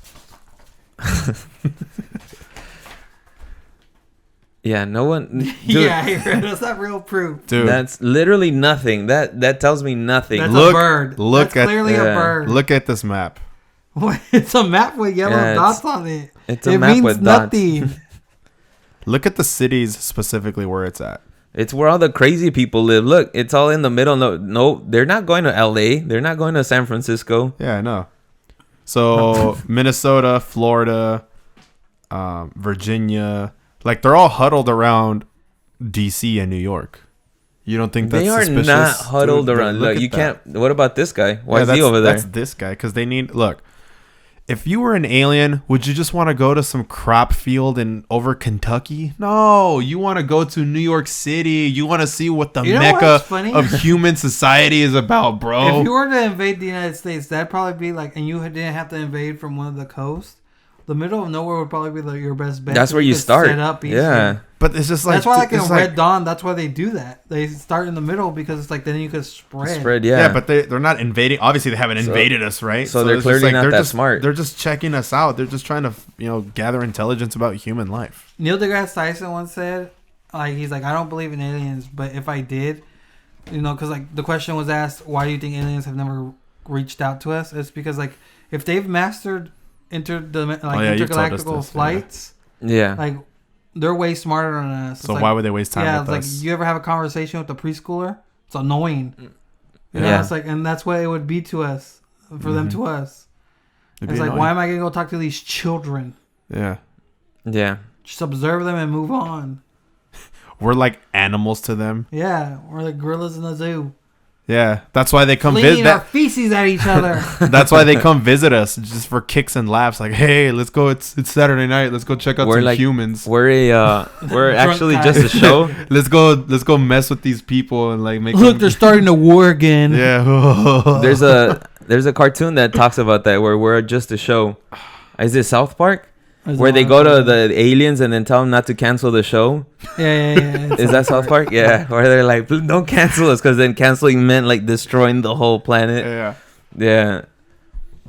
Yeah, no one. Dude, Yeah, that's not real proof. Dude, that's literally nothing. That tells me nothing. That's Look- a bird. look That's at- clearly yeah. a bird. look at this map. What? It's a map with yellow Yeah, dots on it. It's a It map means with dots. nothing. Look at the cities specifically where it's at. It's where all the crazy people live. Look, it's all in the middle. No, they're not going to LA. They're not going to San Francisco. Yeah, I know. So Minnesota, Florida, Virginia, like they're all huddled around DC and New York. You don't think that's They are suspicious? not huddled Dude, around. Look, at you that. can't. What about this guy? Why Yeah, is he over there? That's this guy because they need. Look, if you were an alien, would you just want to go to some crop field in over Kentucky? No, you want to go to New York City. You want to see what the You know mecca what's funny? of human society is about, bro. If you were to invade the United States, that'd probably be like, and you didn't have to invade from one of the coasts. The middle of nowhere would probably be like your best bet. That's where you could start. Set up easily. Yeah. But it's just like That's why, like in it's Red Dawn, that's why they do that. They start in the middle because it's like then you could spread. Yeah. Yeah, but they're not invading. Obviously, they haven't invaded us, right? so they're it's just clearly not they're that just, smart. They're just checking us out. They're just trying to, gather intelligence about human life. Neil deGrasse Tyson once said, like he's like, I don't believe in aliens, but if I did, because like the question was asked, why do you think aliens have never reached out to us? It's because like if they've mastered you've told us intergalactical this, flights, yeah. like they're way smarter than us. So It's why like, would they waste time yeah, with it's us? like you ever have a conversation with a preschooler? It's annoying. Yeah. It's like, and that's what it would be to us, for them to us. It'd be It's like, annoying. why am I gonna go talk to these children? Yeah, Yeah. Just observe them and move on. we're like animals to them. Yeah, we're like gorillas in the zoo. Yeah, that's why they come Flinging our visit. feces at each other. That's why they come visit us, just for kicks and laughs. Like, hey, let's go. It's Saturday night. Let's go check out We're some like- humans. We're actually guy. just a show. Let's go mess with these people and like make. Look, them, they're starting to war again. Yeah. There's a cartoon that talks about that where we're just a show. Is it South Park? Where they go to the aliens and then tell them not to cancel the show. Yeah. Is that South Park? Yeah. Where they're like, don't cancel us, because then canceling meant like destroying the whole planet. Yeah. Yeah.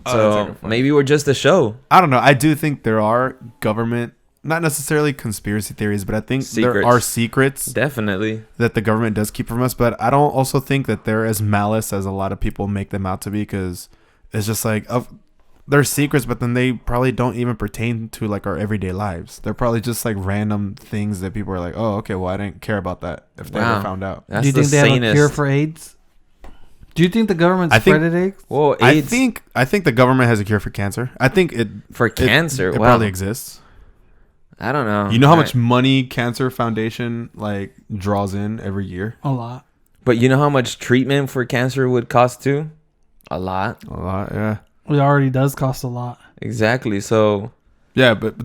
Oh, that's So actually funny. maybe we're just a show. I don't know. I do think there are government, not necessarily conspiracy theories, but I think there Secrets. are secrets Definitely. that the government does keep from us. But I don't also think that they're as malice as a lot of people make them out to be, because it's just like they're secrets, but then they probably don't even pertain to like our everyday lives. They're probably just like random things that people are like, oh, okay, well, I didn't care about that if they Wow. ever found out. That's Do you the think they have a sanest. cure for AIDS? Do you think the government I think- spreaded AIDS? Well, I AIDS think the government has a cure for cancer. I think it for cancer. It Wow. probably exists. I don't know. You know how much money Cancer Foundation like draws in every year? A lot. But you know how much treatment for cancer would cost too? A lot. A lot, yeah. It already does cost a lot. Exactly. So yeah, but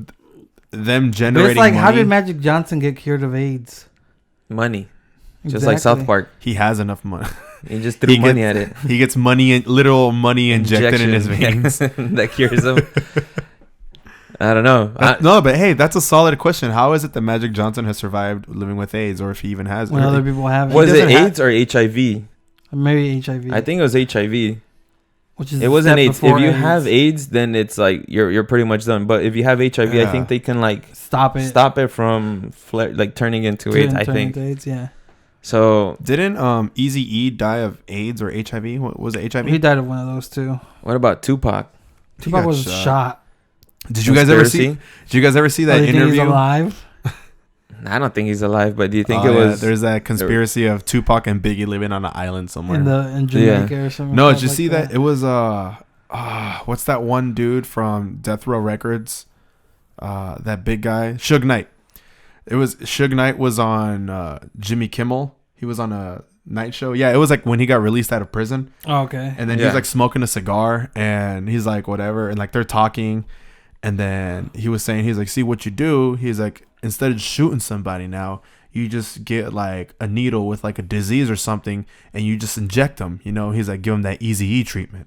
them generating but it's like, money, how did Magic Johnson get cured of AIDS? money. Just Exactly. like South Park. he has enough money. He just threw money at it. He gets money, literal money injected in his veins. That cures him. I don't know. No, but hey, that's a solid question. How is it that Magic Johnson has survived living with AIDS, or if he even has? When other people have it. Was it AIDS or HIV? Maybe HIV. I think it was HIV. Which is it wasn't AIDS. If you AIDS. have AIDS, then it's like you're pretty much done. But if you have HIV, I think they can like stop it from like turning into AIDS. I think. Into AIDS, yeah. So didn't Eazy-E die of AIDS or HIV? What was it? HIV? He died of one of those too. What about Tupac? Tupac was shot. Did you guys ever see? Did you guys ever see that interview? Think he's alive? I don't think he's alive, but do you think it was? Yeah. There's that conspiracy of Tupac and Biggie living on an island somewhere in Jamaica or something. No, did you see that? It was what's that one dude from Death Row Records? That big guy, Suge Knight. It was Suge Knight was on Jimmy Kimmel. He was on a night show. Yeah, it was like when he got released out of prison. Oh, okay. And then he was like smoking a cigar, and he's like whatever, and like they're talking. And then he was saying, he's like, see what you do. He's like, instead of shooting somebody now, you just get like a needle with like a disease or something, and you just inject them. You know, he's like, give them that Eazy-E treatment.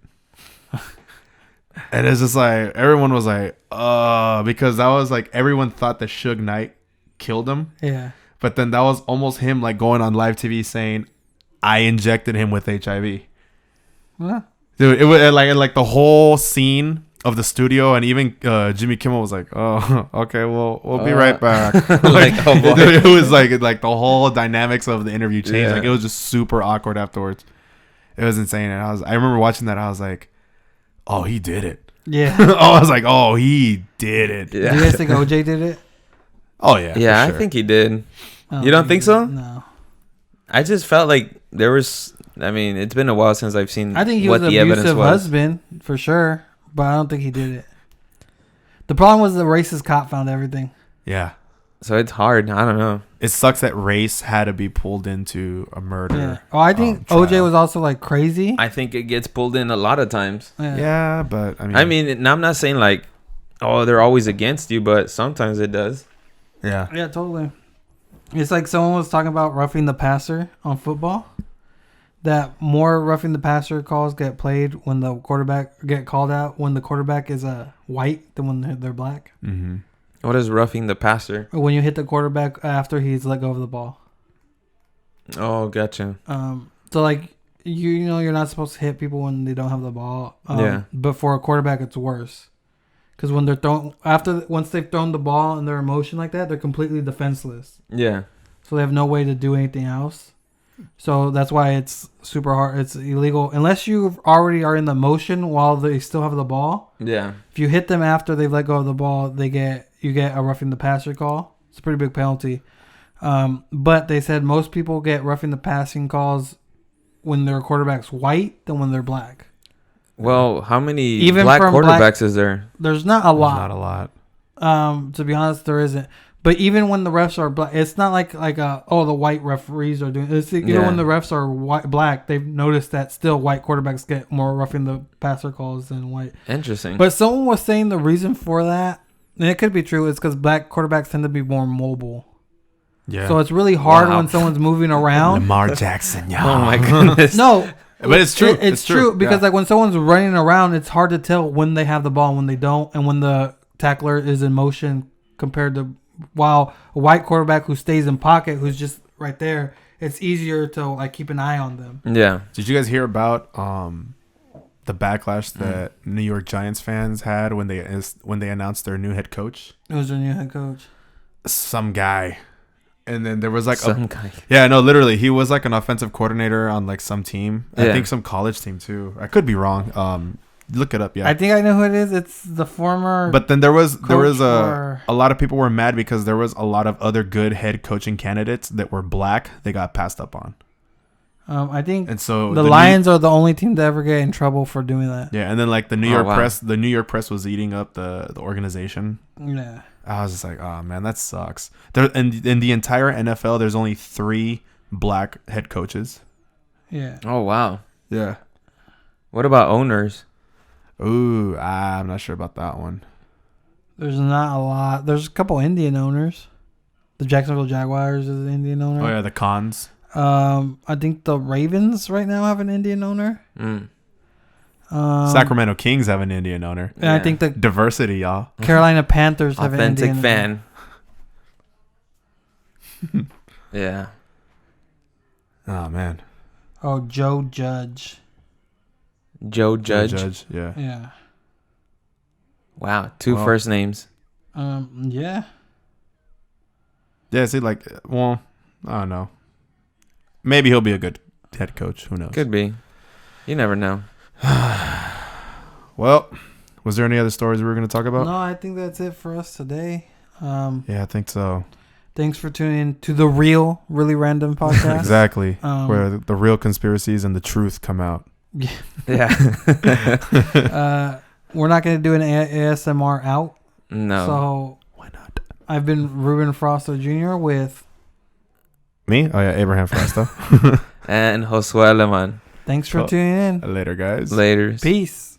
And it's just like, everyone was like, because that was like, everyone thought that Suge Knight killed him. Yeah. But then that was almost him like going on live TV saying, I injected him with HIV. Huh? Dude, it was like the whole scene of the studio, and even Jimmy Kimmel was like, "Oh, okay, well, we'll be right back." It was like the whole dynamics of the interview changed. Yeah. Like it was just super awkward afterwards. It was insane, and I remember watching that. I was like, "Oh, he did it." Yeah. I was like, "Oh, he did it." Yeah. Do you guys think OJ did it? Oh yeah. Yeah, sure. I think he did. You don't think so? No. I just felt like there was. I mean, it's been a while since I've seen. I think he what was the an evidence abusive was. husband for sure, but I don't think he did it. The problem was the racist cop found everything. Yeah. So it's hard. I don't know. It sucks that race had to be pulled into a murder. Yeah. Oh, I think OJ was also like crazy. I think it gets pulled in a lot of times. Yeah, but I mean, and I'm not saying like, oh, they're always against you, but sometimes it does. Yeah. Yeah, totally. It's like someone was talking about roughing the passer on football. That more roughing the passer calls get played when the quarterback get called out when the quarterback is white than when they're black. Mm-hmm. What is roughing the passer? When you hit the quarterback after he's let go of the ball. Oh, gotcha. So like you know you're not supposed to hit people when they don't have the ball. Yeah. But for a quarterback, it's worse. Because when they're once they've thrown the ball and they're in motion like that, they're completely defenseless. Yeah. So they have no way to do anything else. So that's why it's super hard. It's illegal unless you already are in the motion while they still have the ball. Yeah. If you hit them after they've let go of the ball, you get a roughing the passer call. It's a pretty big penalty. But they said most people get roughing the passing calls when their quarterback's white than when they're black. Well, how many Even black quarterbacks is there? There's not a lot. Not a lot. To be honest, there isn't. But even when the refs are black, it's not like the white referees are doing. Even when the refs are black, they've noticed that still white quarterbacks get more roughing the passer calls than white. Interesting. But someone was saying the reason for that, and it could be true, is because black quarterbacks tend to be more mobile. Yeah. So it's really hard when someone's moving around. Lamar Jackson, yeah. Oh my goodness. No. But it's true. It's true because like when someone's running around, it's hard to tell when they have the ball and when they don't, and when the tackler is in motion compared to while a white quarterback who stays in pocket, who's just right there, it's easier to like keep an eye on them. Yeah. Did you guys hear about the backlash that New York Giants fans had when they announced their new head coach? It was their new head coach. Some guy. And then there was like some guy. Yeah, no, literally, he was like an offensive coordinator on like some team. Yeah. I think some college team too. I could be wrong. Look it up. Yeah, I think I know who it is. It's the former. But then there was a lot of people were mad because there was a lot of other good head coaching candidates that were black. They got passed up on. I think, and so the Lions are the only team to ever get in trouble for doing that. Yeah, and then like the New York press was eating up the organization. Yeah. I was just like, oh man, that sucks. There in the entire NFL, there's only 3 black head coaches. Yeah. Oh wow. Yeah. What about owners? Ooh, I'm not sure about that one. There's not a lot. There's a couple Indian owners. The Jacksonville Jaguars is an Indian owner. Oh yeah, the cons. I think the Ravens right now have an Indian owner. Sacramento Kings have an Indian owner. And I think the diversity, y'all. Carolina Panthers have authentic an Indian fan. Yeah. Oh man. Oh, Joe Judge. Joe Judge. Yeah. Yeah. Wow, 2 first names. Yeah. Yeah, see, like, well, I don't know. Maybe he'll be a good head coach. Who knows? Could be. You never know. Well, was there any other stories we were going to talk about? No, I think that's it for us today. Yeah, I think so. Thanks for tuning in to the Really Random podcast. Exactly. Where the real conspiracies and the truth come out. Yeah. We're not going to do an ASMR out. No. So why not? I've been Ruben Frosto Jr. with me. Oh yeah, Abraham Frosto and Josue Aleman. Thanks for tuning in. Later, guys. Later. Peace.